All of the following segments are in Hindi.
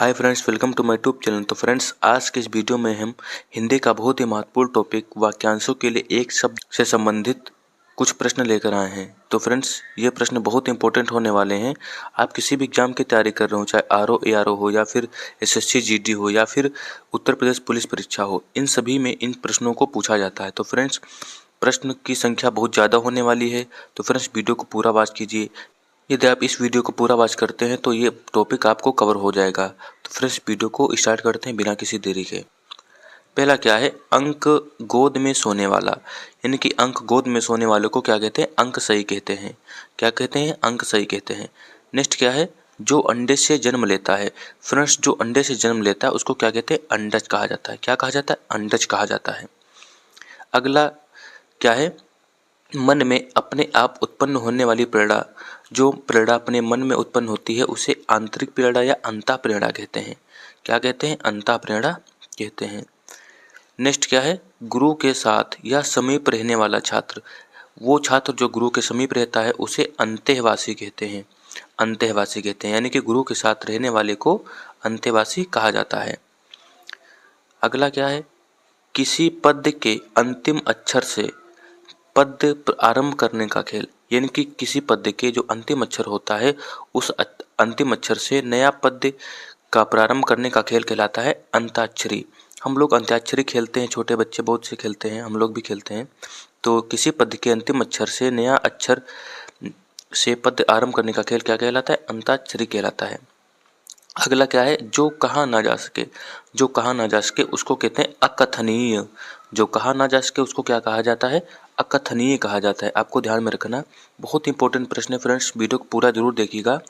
Hi friends, welcome to my YouTube channel. तो फ्रेंड्स, आज के इस वीडियो में हम हिंदी का बहुत ही महत्वपूर्ण टॉपिक वाक्यांशों के लिए एक शब्द से संबंधित कुछ प्रश्न लेकर आए हैं। तो फ्रेंड्स, ये प्रश्न बहुत इंपॉर्टेंट होने वाले हैं। आप किसी भी एग्जाम की तैयारी कर रहे हो, चाहे आरओ एआरओ हो या फिर एसएससी जीडी हो या फिर उत्तर प्रदेश पुलिस परीक्षा हो, इन सभी में इन प्रश्नों को पूछा जाता है। तो फ्रेंड्स, प्रश्न की संख्या बहुत ज़्यादा होने वाली है। तो फ्रेंड्स, वीडियो को पूरा वॉच कीजिए। यदि आप इस वीडियो को पूरा वॉच करते हैं तो ये टॉपिक आपको कवर हो जाएगा। तो फ्रेंड्स, वीडियो को स्टार्ट करते हैं बिना किसी देरी के। पहला क्या है? अंक गोद में सोने वाला, यानी कि अंक गोद में सोने वाले को क्या कहते हैं? अंक सही कहते हैं। क्या कहते हैं? अंक सही कहते हैं। नेक्स्ट क्या है? जो अंडे से जन्म लेता है। फ्रेंड्स, जो अंडे से जन्म लेता है उसको क्या कहते हैं? अंडज कहा जाता है। क्या कहा जाता है? अंडज कहा जाता है। अगला क्या है? मन में अपने आप उत्पन्न होने वाली प्रेरणा, जो प्रेरणा अपने मन में उत्पन्न होती है उसे आंतरिक प्रेरणा या अंतः प्रेरणा कहते हैं। क्या कहते हैं? अंतः प्रेरणा कहते हैं। नेक्स्ट क्या है? गुरु के साथ या समीप रहने वाला छात्र, वो छात्र जो गुरु के समीप रहता है उसे अंतःवासी कहते हैं। अंतःवासी कहते हैं, यानी कि गुरु के साथ रहने वाले को अंतःवासी कहा जाता है। अगला क्या है? किसी पद के अंतिम अक्षर से पद आरंभ करने का खेल, यानी कि किसी पद के जो अंतिम अक्षर होता है उस अंतिम अक्षर से नया पद का प्रारंभ करने का खेल कहलाता है अंताक्षरी। हम लोग अंताक्षरी खेलते हैं, छोटे बच्चे बहुत से खेलते हैं, हम लोग भी खेलते हैं। तो किसी पद के अंतिम अक्षर से नया अक्षर से पद आरंभ करने का खेल क्या कहलाता है? अंताक्षरी कहलाता है। अगला क्या है? जो कहा ना जा सके। जो कहा ना जा सके उसको कहते हैं अकथनीय। जो कहा ना जा सके उसको क्या कहा जाता है? अकथनीय कहा जाता है। आपको ध्यान में रखना, बहुत इंपॉर्टेंट प्रश्न है फ्रेंड्स, वीडियो को पूरा जरूर देखिएगा।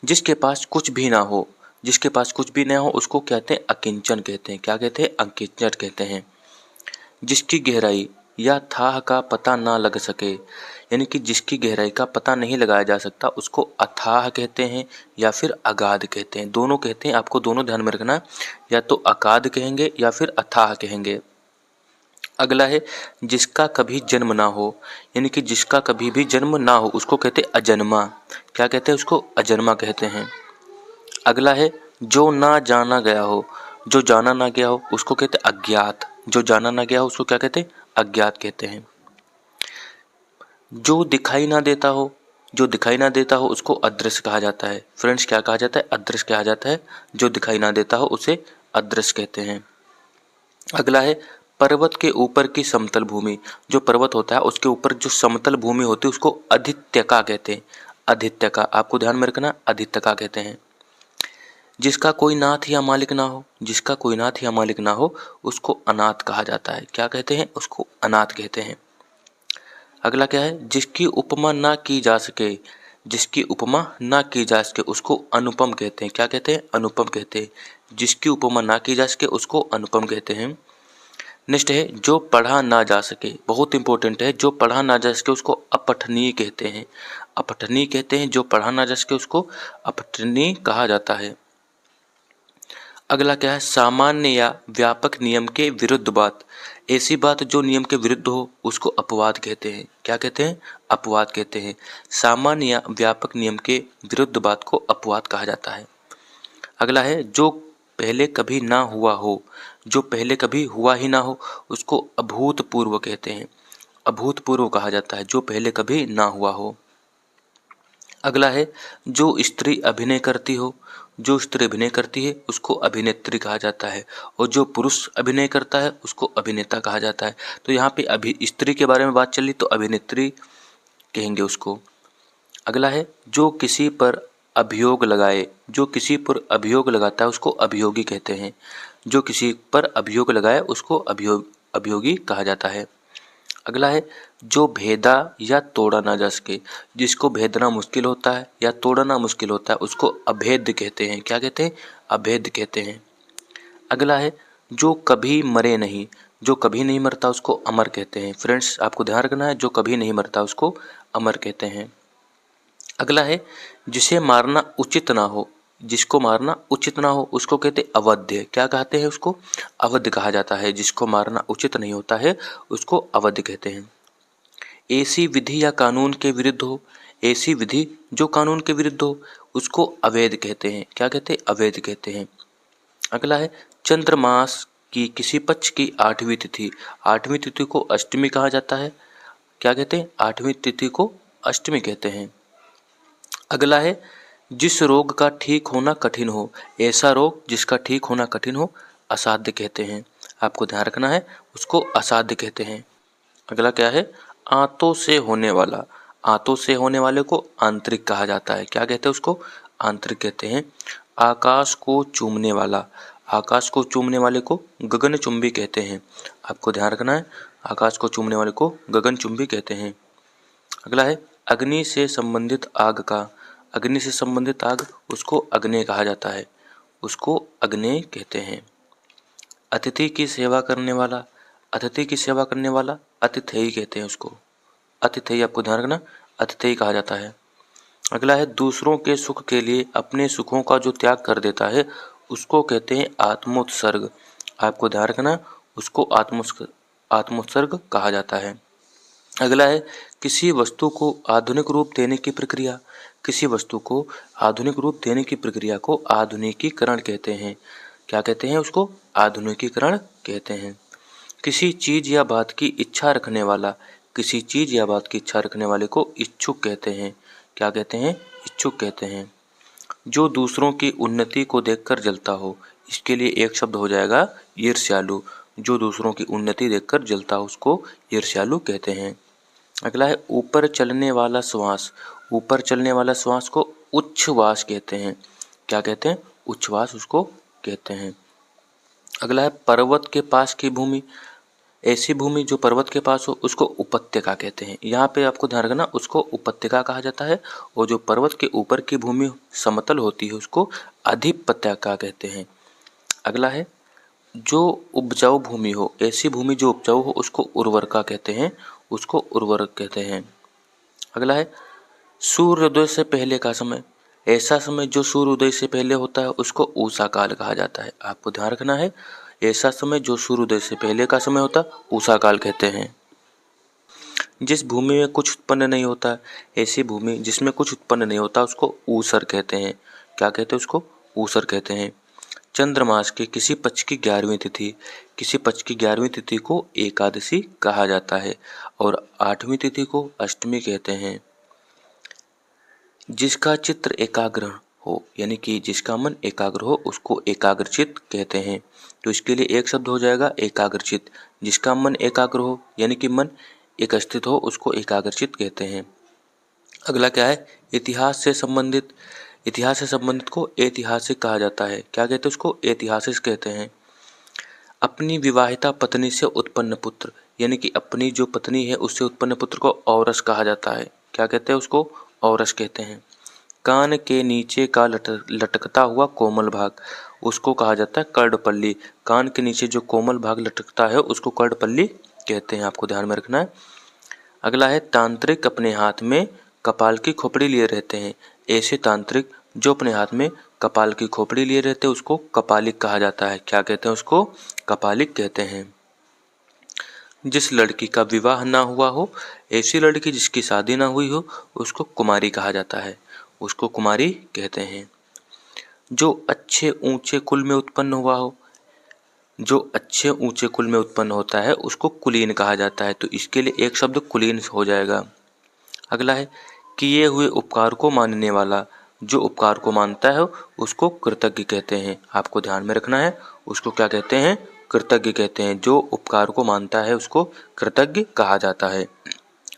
जिसके पास कुछ भी ना हो, जिसके पास कुछ भी ना हो उसको कहते हैं अकिंचन कहते हैं। क्या कहते हैं? अकिंचन कहते हैं। जिसकी गहराई या थाह का पता ना लग सके, यानी कि जिसकी गहराई का पता नहीं लगाया जा सकता उसको अथाह कहते हैं या फिर अगाध कहते हैं। दोनों कहते हैं, आपको दोनों ध्यान में रखना, या तो अगाध कहेंगे या फिर अथाह कहेंगे। अगला है जिसका कभी जन्म ना हो, यानी कि जिसका कभी भी जन्म ना हो उसको कहते हैं अजन्मा। क्या कहते हैं? उसको अजन्मा कहते हैं। अगला है जो ना जाना गया हो। जो जाना ना गया हो उसको कहते हैं अज्ञात। जो जाना ना गया हो उसको क्या कहते हैं? अज्ञात कहते हैं। जो दिखाई ना देता हो, जो दिखाई ना देता हो उसको अदृश्य कहा जाता है। फ्रेंड्स, क्या कहा जाता है? अदृश्य कहा जाता है। जो दिखाई ना देता हो उसे अदृश्य कहते हैं। अगला है पर्वत के ऊपर की समतल भूमि। जो पर्वत होता है उसके ऊपर जो समतल भूमि होती है उसको अधित्यका कहते हैं। अधित्यका, आपको ध्यान में रखना, अधित्यका कहते हैं। जिसका कोई नाथ या मालिक ना हो, जिसका कोई नाथ या मालिक ना हो उसको अनाथ कहा जाता है। क्या कहते हैं? उसको अनाथ कहते हैं। अगला क्या है? जिसकी उपमा ना की जा सके। जिसकी उपमा ना की जा सके उसको अनुपम कहते हैं। क्या कहते हैं? अनुपम कहते हैं। जिसकी उपमा ना की जा सके उसको अनुपम कहते हैं। नेक्स्ट है जो पढ़ा ना जा सके, बहुत इंपॉर्टेंट है। जो पढ़ा ना जा सके उसको अपठनीय कहते हैं। अपठनीय कहते हैं। जो पढ़ा ना जा सके उसको अपठनीय कहा जाता है। अगला क्या है? सामान्य या व्यापक नियम के विरुद्ध बात। ऐसी बात जो नियम के विरुद्ध हो उसको अपवाद कहते हैं। क्या कहते हैं? अपवाद कहते हैं। सामान्य या व्यापक नियम के विरुद्ध बात को अपवाद कहा जाता है। अगला है जो पहले कभी ना हुआ हो। जो पहले कभी हुआ ही ना हो उसको अभूतपूर्व कहते हैं। अभूतपूर्व कहा जाता है जो पहले कभी ना हुआ हो। अगला है जो स्त्री अभिनय करती हो। जो स्त्री अभिनय करती है उसको अभिनेत्री कहा जाता है, और जो पुरुष अभिनय करता है उसको अभिनेता कहा जाता है। तो यहाँ पे स्त्री के बारे में बात चली तो अभिनेत्री कहेंगे उसको। अगला है जो किसी पर अभियोग लगाए। जो किसी पर अभियोग लगाता है उसको अभियोगी कहते हैं। जो किसी पर अभियोग लगाए उसको अभियोगी कहा जाता है। अगला है जो भेदा या तोड़ा ना जा सके। जिसको भेदना मुश्किल होता है या तोड़ना मुश्किल होता है उसको अभेद्य कहते हैं। क्या कहते हैं? अभेद्य कहते हैं। अगला है जो कभी मरे नहीं। जो कभी नहीं मरता उसको अमर कहते हैं। फ्रेंड्स, आपको ध्यान रखना है, जो कभी नहीं मरता उसको अमर कहते हैं। अगला है जिसे मारना उचित ना हो। जिसको मारना उचित ना हो उसको कहते हैं अवध्य। क्या कहते हैं? उसको अवध्य कहा जाता है। जिसको मारना उचित नहीं होता है उसको अवध्य कहते हैं। ऐसी विधि या कानून के विरुद्ध हो। ऐसी विधि जो कानून के विरुद्ध हो उसको अवैध कहते हैं। क्या कहते हैं? अवैध कहते हैं। अगला है चंद्रमास की किसी पक्ष की 8वीं तिथि। 8वीं तिथि को अष्टमी कहा जाता है। क्या कहते हैं? 8वीं तिथि को अष्टमी कहते हैं। अगला है जिस रोग का ठीक होना कठिन हो। ऐसा रोग जिसका ठीक होना कठिन हो असाध्य कहते हैं। आपको ध्यान रखना है, उसको असाध्य कहते हैं। अगला क्या है? आंतों से होने वाला। आंतों से होने वाले को आंतरिक कहा जाता है। क्या कहते हैं? उसको आंतरिक कहते हैं। आकाश को चूमने वाला। आकाश को चूमने वाले को गगनचुंबी कहते हैं। आपको ध्यान रखना है, आकाश को चूमने वाले को गगनचुंबी कहते हैं। अगला है अग्नि से संबंधित आग का। अग्नि से संबंधित आग उसको अग्नेय कहा जाता है, उसको अग्नेय कहते हैं। अतिथि की सेवा करने वाला। अतिथि की सेवा करने वाला अतिथेय कहते हैं उसको। अतिथेय, आपको ध्यान रखना, अतिथेय कहा जाता है। अगला है दूसरों के सुख के लिए अपने सुखों का जो त्याग कर देता है उसको कहते हैं आत्मोत्सर्ग। आपको ध्यान रखना, उसको आत्मोत्सर्ग कहा जाता है। अगला है किसी वस्तु को आधुनिक रूप देने की प्रक्रिया। किसी वस्तु को आधुनिक रूप देने की प्रक्रिया को आधुनिकीकरण कहते हैं। क्या कहते हैं? उसको आधुनिकीकरण कहते हैं। किसी चीज या बात की इच्छा रखने वाला। किसी चीज या बात की इच्छा रखने वाले को इच्छुक कहते हैं। क्या कहते हैं? इच्छुक कहते हैं। जो दूसरों की उन्नति को देखकर जलता हो, इसके लिए एक शब्द हो जाएगा ईर्ष्यालु। जो दूसरों की उन्नति देखकर जलता हो उसको ईर्ष्यालु कहते हैं। अगला है ऊपर चलने वाला श्वास। ऊपर चलने वाला श्वास को उच्छ्वास कहते हैं। क्या कहते हैं? उच्छ्वास उसको कहते हैं। अगला है पर्वत के पास की भूमि। ऐसी भूमि जो पर्वत के पास हो उसको उपत्यका कहते हैं। यहाँ पे आपको ध्यान रखना, उसको उपत्यका कहा जाता है, और जो पर्वत के ऊपर की भूमि समतल होती है उसको अधिपत्यका कहते हैं। अगला है जो उपजाऊ भूमि हो। ऐसी भूमि जो उपजाऊ हो उसको उर्वरका कहते हैं, उसको उर्वरक कहते हैं। अगला है सूर्योदय से पहले का समय। ऐसा समय जो सूर्योदय से पहले होता है उसको उषा काल कहा जाता है। आपको ध्यान रखना है, ऐसा समय जो सूर्योदय से पहले का समय होता है उषा काल कहते हैं। जिस भूमि में कुछ उत्पन्न नहीं होता, ऐसी भूमि जिसमें कुछ उत्पन्न नहीं होता उसको ऊसर कहते हैं। क्या कहते हैं? उसको ऊसर कहते हैं। चंद्रमास के किसी पक्ष की 11वीं तिथि। किसी पक्ष की 11वीं तिथि को एकादशी कहा जाता है, और 8वीं तिथि को अष्टमी कहते हैं। जिसका चित्र एकाग्र हो, यानी कि जिसका मन एकाग्र हो उसको एकाग्रचित कहते हैं। तो इसके लिए एक शब्द हो जाएगा एकाग्रचित। जिसका मन एकाग्र हो यानी कि मन एक स्थित हो उसको एकाग्रचित कहते हैं। अगला क्या है? इतिहास से संबंधित। इतिहास से संबंधित को ऐतिहासिक कहा जाता है। क्या कहते हैं? उसको ऐतिहासिक कहते हैं। अपनी विवाहिता पत्नी से उत्पन्न पुत्र, यानी कि अपनी जो पत्नी है उससे उत्पन्न पुत्र को औरस कहा जाता है। क्या कहते हैं? उसको औरस कहते हैं। कान के नीचे का लटकता हुआ कोमल भाग, उसको कहा जाता है कर्णपल्ली। कान के नीचे जो कोमल भाग लटकता है उसको कर्णपल्ली कहते हैं। आपको ध्यान में रखना है। अगला है तांत्रिक अपने हाथ में कपाल की खोपड़ी लिए रहते हैं। ऐसे तांत्रिक जो अपने हाथ में कपाल की खोपड़ी लिए रहते हैं उसको कपालिक कहा जाता है। क्या कहते हैं? उसको कपालिक कहते हैं। जिस लड़की का विवाह ना हुआ हो, ऐसी लड़की जिसकी शादी ना हुई हो उसको कुमारी कहा जाता है, उसको कुमारी कहते हैं। जो अच्छे ऊंचे कुल में उत्पन्न हुआ हो, जो अच्छे ऊंचे कुल में उत्पन्न होता है उसको कुलीन कहा जाता है। तो इसके लिए एक शब्द कुलीन हो जाएगा। अगला है किए हुए उपकार को मानने वाला। जो उपकार को मानता है उसको कृतज्ञ कहते हैं। आपको ध्यान में रखना है, उसको क्या कहते हैं? कृतज्ञ कहते हैं। जो उपकार को मानता है उसको कृतज्ञ कहा जाता है।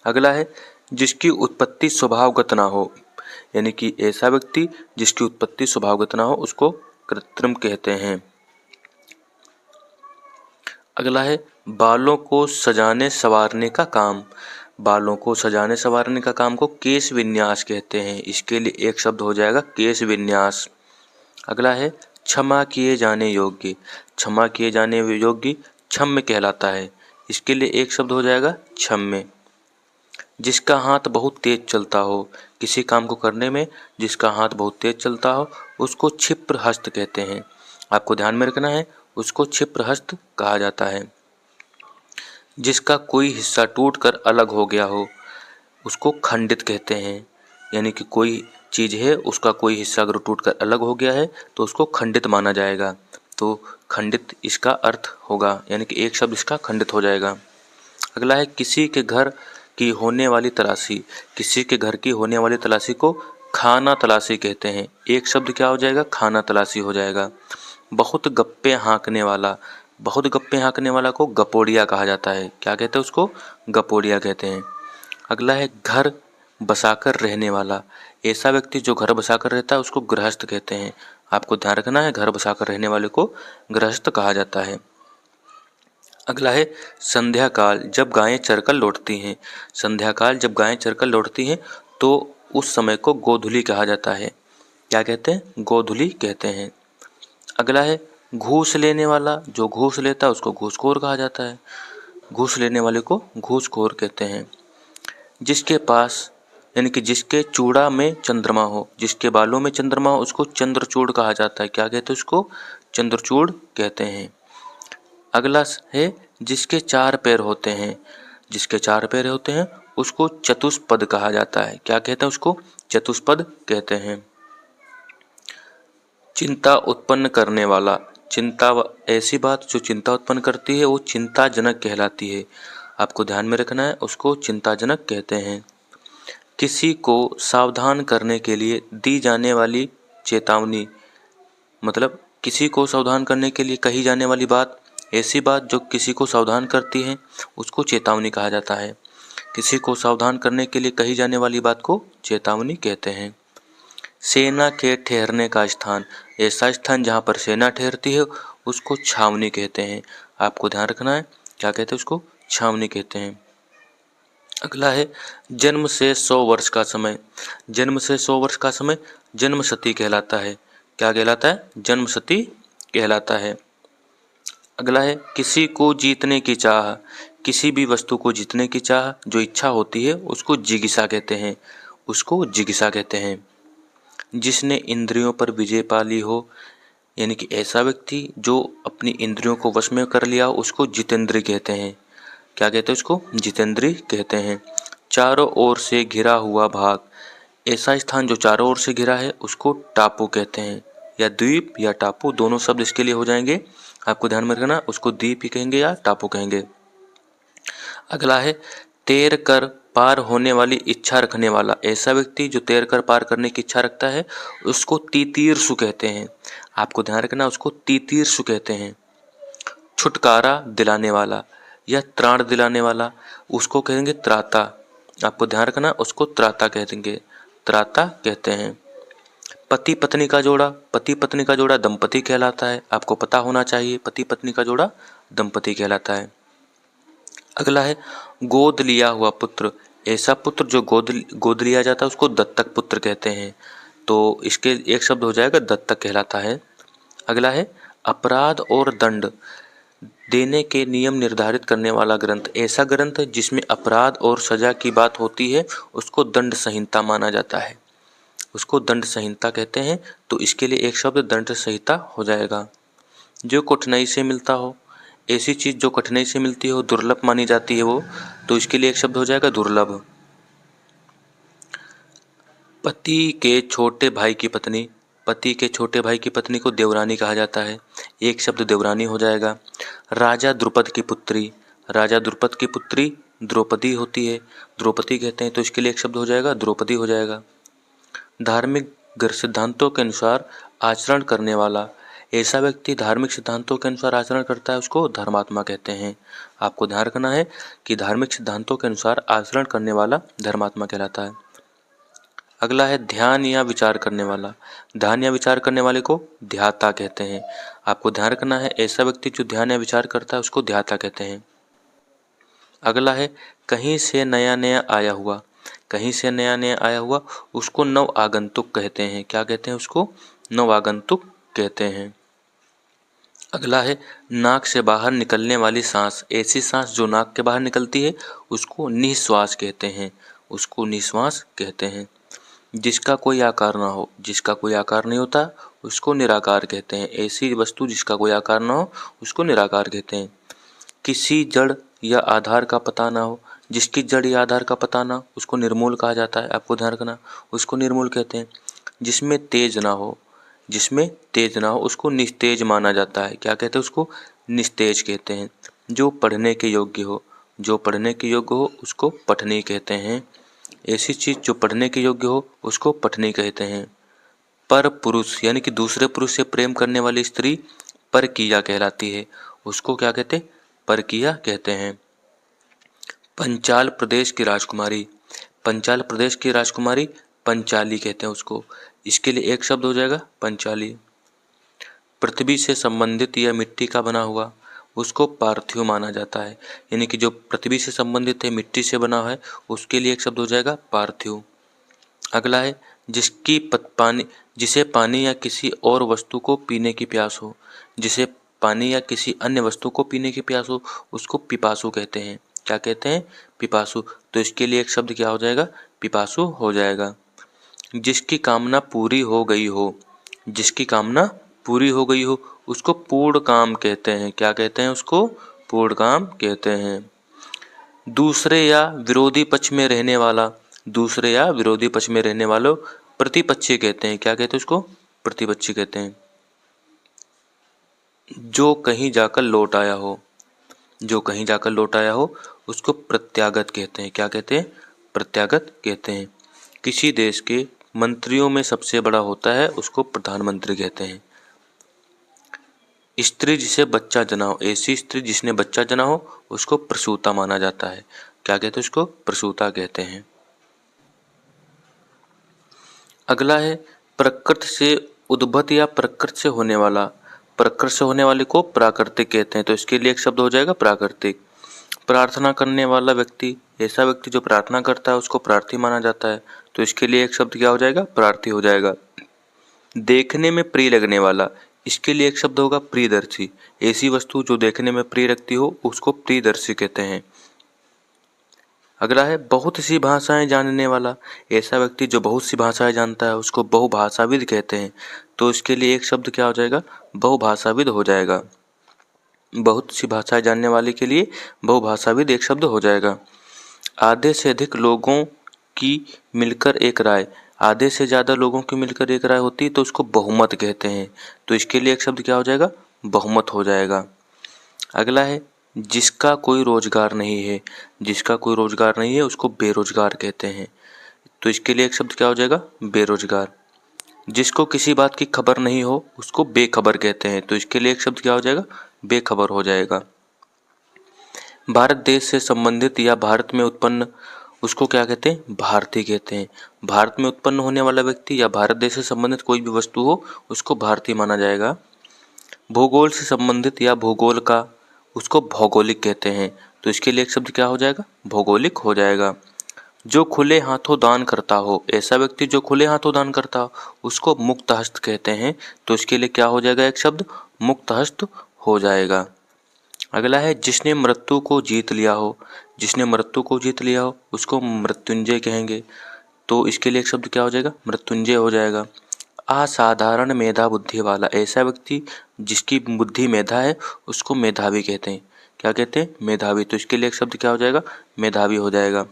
अगला है जिसकी उत्पत्ति स्वभावगत ना हो, यानी कि ऐसा व्यक्ति जिसकी उत्पत्ति स्वभावगत ना हो उसको कृत्रिम कहते हैं। अगला है बालों को सजाने संवारने का काम। बालों को सजाने संवारने का काम को केश विन्यास कहते हैं। इसके लिए एक शब्द हो जाएगा केश विन्यास। अगला है क्षमा किए जाने योग्य। क्षमा किए जाने योग्य क्षम्य कहलाता है। इसके लिए एक शब्द हो जाएगा क्षम्य। जिसका हाथ बहुत तेज चलता हो, किसी काम को करने में जिसका हाथ बहुत तेज चलता हो उसको क्षिप्र हस्त कहते हैं। आपको ध्यान में रखना है, उसको क्षिप्र हस्त कहा जाता है। जिसका कोई हिस्सा टूटकर अलग हो गया हो उसको खंडित कहते हैं, यानी कि कोई चीज़ है उसका कोई हिस्सा अगर टूटकर अलग हो गया है तो उसको खंडित माना जाएगा। तो खंडित इसका अर्थ होगा, यानी कि एक शब्द इसका खंडित हो जाएगा। अगला है किसी के घर की होने वाली तलाशी। किसी के घर की होने वाली तलाशी को खाना तलाशी कहते हैं। एक शब्द क्या हो जाएगा? खाना तलाशी हो जाएगा। बहुत गप्पे हाँकने वाला। बहुत गप्पे हाँकने वाला को गपोड़िया कहा जाता है। क्या कहते हैं उसको? गपोड़िया कहते हैं। अगला है घर बसाकर रहने वाला। ऐसा व्यक्ति जो घर बसाकर रहता है उसको गृहस्थ कहते हैं। आपको ध्यान रखना है, घर बसाकर रहने वाले को गृहस्थ कहा जाता है। अगला है संध्या काल, जब गायें चरकर लौटती हैं। संध्या काल जब गायें चरकर लौटती हैं तो उस समय को गोधूली कहा जाता है। क्या कहते हैं? गोधूली कहते हैं। अगला है घूस लेने वाला। जो घूस लेता है उसको घूसखोर कहा जाता है। घूस लेने वाले को घूसखोर कहते हैं। जिसके पास, यानी कि जिसके चूड़ा में चंद्रमा हो, जिसके बालों में चंद्रमा हो उसको चंद्रचूड़ कहा जाता है। क्या कहते हैं उसको? चंद्रचूड़ कहते हैं। अगला है जिसके 4 पैर होते हैं। जिसके 4 पैर होते हैं उसको चतुष्पद कहा जाता है। क्या कहते हैं उसको? चतुष्पद कहते हैं। चिंता उत्पन्न करने वाला। चिंता ऐसी बात जो चिंता उत्पन्न करती है वो चिंताजनक कहलाती है। आपको ध्यान में रखना है, उसको चिंताजनक कहते हैं। किसी को सावधान करने के लिए दी जाने वाली चेतावनी, मतलब किसी को सावधान करने के लिए कही जाने वाली बात, ऐसी बात जो किसी को सावधान करती है उसको चेतावनी कहा जाता है। किसी को सावधान करने के लिए कही जाने वाली बात को चेतावनी कहते हैं। सेना के ठहरने का स्थान। ऐसा स्थान जहाँ पर सेना ठहरती है उसको छावनी कहते हैं। आपको ध्यान रखना है, क्या कहते हैं उसको? छावनी कहते हैं। अगला है जन्म से 100 वर्ष का समय। जन्म से 100 वर्ष का समय जन्मशती कहलाता है। क्या कहलाता है? जन्मशती कहलाता है। अगला है किसी को जीतने की चाह। किसी भी वस्तु को जीतने की चाह, जो इच्छा होती है उसको जिज्ञासा कहते हैं। उसको जिज्ञासा कहते हैं। जिसने इंद्रियों पर विजय पा ली हो, यानी कि ऐसा व्यक्ति जो अपनी इंद्रियों को वश में कर लिया उसको जितेंद्रिय कहते हैं। क्या कहते हैं उसको? जितेंद्रिय कहते हैं। चारों ओर से घिरा हुआ भाग। ऐसा स्थान जो चारों ओर से घिरा है उसको टापू कहते हैं, या द्वीप या टापू, दोनों शब्द इसके लिए हो जाएंगे। आपको ध्यान में रखना, उसको द्वीप ही कहेंगे या टापू कहेंगे। अगला है तैर कर पार होने वाली इच्छा रखने वाला। ऐसा व्यक्ति जो तैर कर पार करने की इच्छा रखता है उसको तीतीर्षु कहते हैं। आपको ध्यान रखना, उसको तीतीर्षु कहते हैं। छुटकारा दिलाने वाला या त्राण दिलाने वाला उसको कहेंगे त्राता। आपको ध्यान रखना, उसको त्राता कहेंगे, त्राता कहते हैं। पति पत्नी का जोड़ा। पति पत्नी का जोड़ा दंपति कहलाता है। आपको पता होना चाहिए, पति पत्नी का जोड़ा दंपति कहलाता है। अगला है गोद लिया हुआ पुत्र। ऐसा पुत्र जो गोद लिया जाता है उसको दत्तक पुत्र कहते हैं। तो इसके एक शब्द हो जाएगा दत्तक कहलाता है। अगला है अपराध और दंड देने के नियम निर्धारित करने वाला ग्रंथ। ऐसा ग्रंथ जिसमें अपराध और सजा की बात होती है उसको दंड संहिता माना जाता है। उसको दंड संहिता कहते हैं। तो इसके लिए एक शब्द दंड संहिता हो जाएगा। जो कठिनाई से मिलता हो, ऐसी चीज जो कठिनाई से मिलती हो, दुर्लभ मानी जाती है वो, तो इसके लिए एक शब्द हो जाएगा दुर्लभ। पति के छोटे भाई की पत्नी। पति के छोटे भाई की पत्नी को देवरानी कहा जाता है। एक शब्द देवरानी हो जाएगा। राजा द्रुपद की पुत्री। राजा द्रुपद की पुत्री द्रौपदी होती है, द्रौपदी कहते हैं। तो इसके लिए एक शब्द हो जाएगा द्रौपदी हो जाएगा। धार्मिक सिद्धांतों के अनुसार आचरण करने वाला। ऐसा व्यक्ति धार्मिक सिद्धांतों के अनुसार आचरण करता है उसको धर्मात्मा कहते हैं। आपको ध्यान रखना है कि धार्मिक सिद्धांतों के अनुसार आचरण करने वाला धर्मात्मा कहलाता है। अगला है ध्यान या विचार करने वाला। ध्यान या विचार करने वाले को ध्याता कहते हैं। आपको ध्यान रखना है, ऐसा व्यक्ति जो ध्यान या विचार करता है उसको ध्याता कहते हैं। अगला है कहीं से नया नया आया हुआ। कहीं से नया नया आया हुआ उसको नव आगंतुक कहते हैं। क्या कहते हैं उसको? नव आगंतुक कहते हैं। अगला है नाक से बाहर निकलने वाली सांस। ऐसी सांस जो नाक के बाहर निकलती है उसको निश्वास कहते हैं। उसको निश्वास कहते हैं। जिसका कोई आकार ना हो। जिसका कोई आकार नहीं होता उसको निराकार कहते हैं। ऐसी वस्तु जिसका कोई आकार ना हो उसको निराकार कहते हैं। किसी जड़ या आधार का पता ना हो। जिसकी जड़ या आधार का पता ना, उसको निर्मूल कहा जाता है, आपको ध्यान रखना, उसको निर्मूल कहते हैं। जिसमें तेज ना हो, जिसमें तेज ना हो उसको निस्तेज माना जाता है, क्या कहते हैं उसको, निस्तेज कहते हैं। जो पढ़ने के योग्य हो, जो पढ़ने के योग्य हो उसको पठनी कहते हैं। ऐसी चीज जो पढ़ने के योग्य हो उसको पठनी कहते हैं। पर पुरुष यानी कि दूसरे पुरुष से प्रेम करने वाली स्त्री परकीया कहलाती है, उसको क्या कहते हैं, परकीया कहते हैं। पंचाल प्रदेश की राजकुमारी, पंचाल प्रदेश की राजकुमारी पंचाली कहते हैं उसको, इसके लिए एक शब्द हो जाएगा पंचाली। पृथ्वी से संबंधित या मिट्टी का बना हुआ उसको पार्थिव माना जाता है, यानी कि जो पृथ्वी से संबंधित है, मिट्टी से बना है, उसके लिए एक शब्द हो जाएगा पार्थिव। अगला है जिसे पानी या किसी और वस्तु को पीने की प्यास हो, जिसे पानी या किसी अन्य वस्तु को पीने की प्यास हो उसको पिपासु कहते हैं, क्या कहते हैं, पिपासु। तो इसके लिए एक शब्द क्या हो जाएगा, पिपासु हो जाएगा। जिसकी कामना पूरी हो गई हो, जिसकी कामना पूरी हो गई हो उसको पूर्ण काम कहते हैं, क्या कहते हैं उसको, पूर्ण काम कहते हैं। दूसरे या विरोधी पक्ष में रहने वाला, दूसरे या विरोधी पक्ष में रहने वालों प्रतिपक्षी कहते हैं, क्या कहते हैं उसको, प्रतिपक्षी कहते हैं। जो कहीं जाकर लौट आया हो, जो कहीं जाकर लौट आया हो उसको प्रत्यागत कहते हैं, क्या कहते हैं, प्रत्यागत कहते हैं। किसी देश के मंत्रियों में सबसे बड़ा होता है उसको प्रधानमंत्री कहते हैं। स्त्री जिसे बच्चा जना हो, ऐसी स्त्री जिसने बच्चा जना हो उसको प्रसूता माना जाता है, क्या कहते हैं उसको, प्रसूता कहते हैं। अगला है प्रकृति से उद्भत या प्रकृति से होने वाला, प्रकृति से होने वाले को प्राकृतिक कहते हैं, तो इसके लिए एक शब्द हो जाएगा प्राकृतिक। प्रार्थना करने वाला व्यक्ति, ऐसा व्यक्ति जो प्रार्थना करता है उसको प्रार्थी माना जाता है, तो इसके लिए एक शब्द क्या हो जाएगा, प्रार्थी हो जाएगा। देखने में प्रिय लगने वाला, इसके लिए एक शब्द होगा प्रियदर्शी, ऐसी वस्तु जो देखने में प्रिय लगती हो उसको प्रियदर्शी कहते हैं। अगला है बहुत सी भाषाएं जानने वाला, ऐसा व्यक्ति जो बहुत सी भाषाएं जानता है उसको बहुभाषाविद कहते हैं, तो इसके लिए एक शब्द क्या हो जाएगा, बहुभाषाविद हो जाएगा। बहुत सी भाषाएं जानने वाले के लिए बहुभाषाविद एक शब्द हो जाएगा। आधे से अधिक लोगों की मिलकर एक राय, आधे से ज़्यादा लोगों की मिलकर एक राय होती है तो उसको बहुमत कहते हैं, तो इसके लिए एक शब्द क्या हो जाएगा, बहुमत हो जाएगा। अगला है जिसका कोई रोजगार नहीं है, जिसका कोई रोजगार नहीं है उसको बेरोजगार कहते हैं, तो इसके लिए एक शब्द क्या हो जाएगा, बेरोजगार। जिसको किसी बात की खबर नहीं हो उसको बेखबर कहते हैं, तो इसके लिए एक शब्द क्या हो जाएगा, बेखबर हो जाएगा। भारत देश से संबंधित या भारत में उत्पन्न उसको क्या कहते हैं, भारतीय कहते हैं। भारत में उत्पन्न होने वाला व्यक्ति या भारत देश से संबंधित कोई भी वस्तु हो उसको भारतीय माना जाएगा। भूगोल से संबंधित या भूगोल का उसको भौगोलिक कहते हैं, तो इसके लिए एक शब्द क्या हो जाएगा, भौगोलिक हो जाएगा। जो खुले हाथों दान करता हो, ऐसा व्यक्ति जो खुले हाथों दान करता हो उसको मुक्त हस्त कहते हैं, तो इसके लिए क्या हो जाएगा, एक शब्द मुक्त हस्त हो जाएगा। अगला है जिसने मृत्यु को जीत लिया हो, जिसने मृत्यु को जीत लिया हो उसको मृत्युंजय कहेंगे, तो इसके लिए एक शब्द क्या हो जाएगा, मृत्युंजय हो जाएगा। असाधारण मेधा बुद्धि वाला, ऐसा व्यक्ति जिसकी बुद्धि मेधा है उसको मेधावी कहते हैं, क्या कहते हैं, मेधावी, तो इसके लिए एक शब्द क्या हो जाएगा, मेधावी हो जाएगा।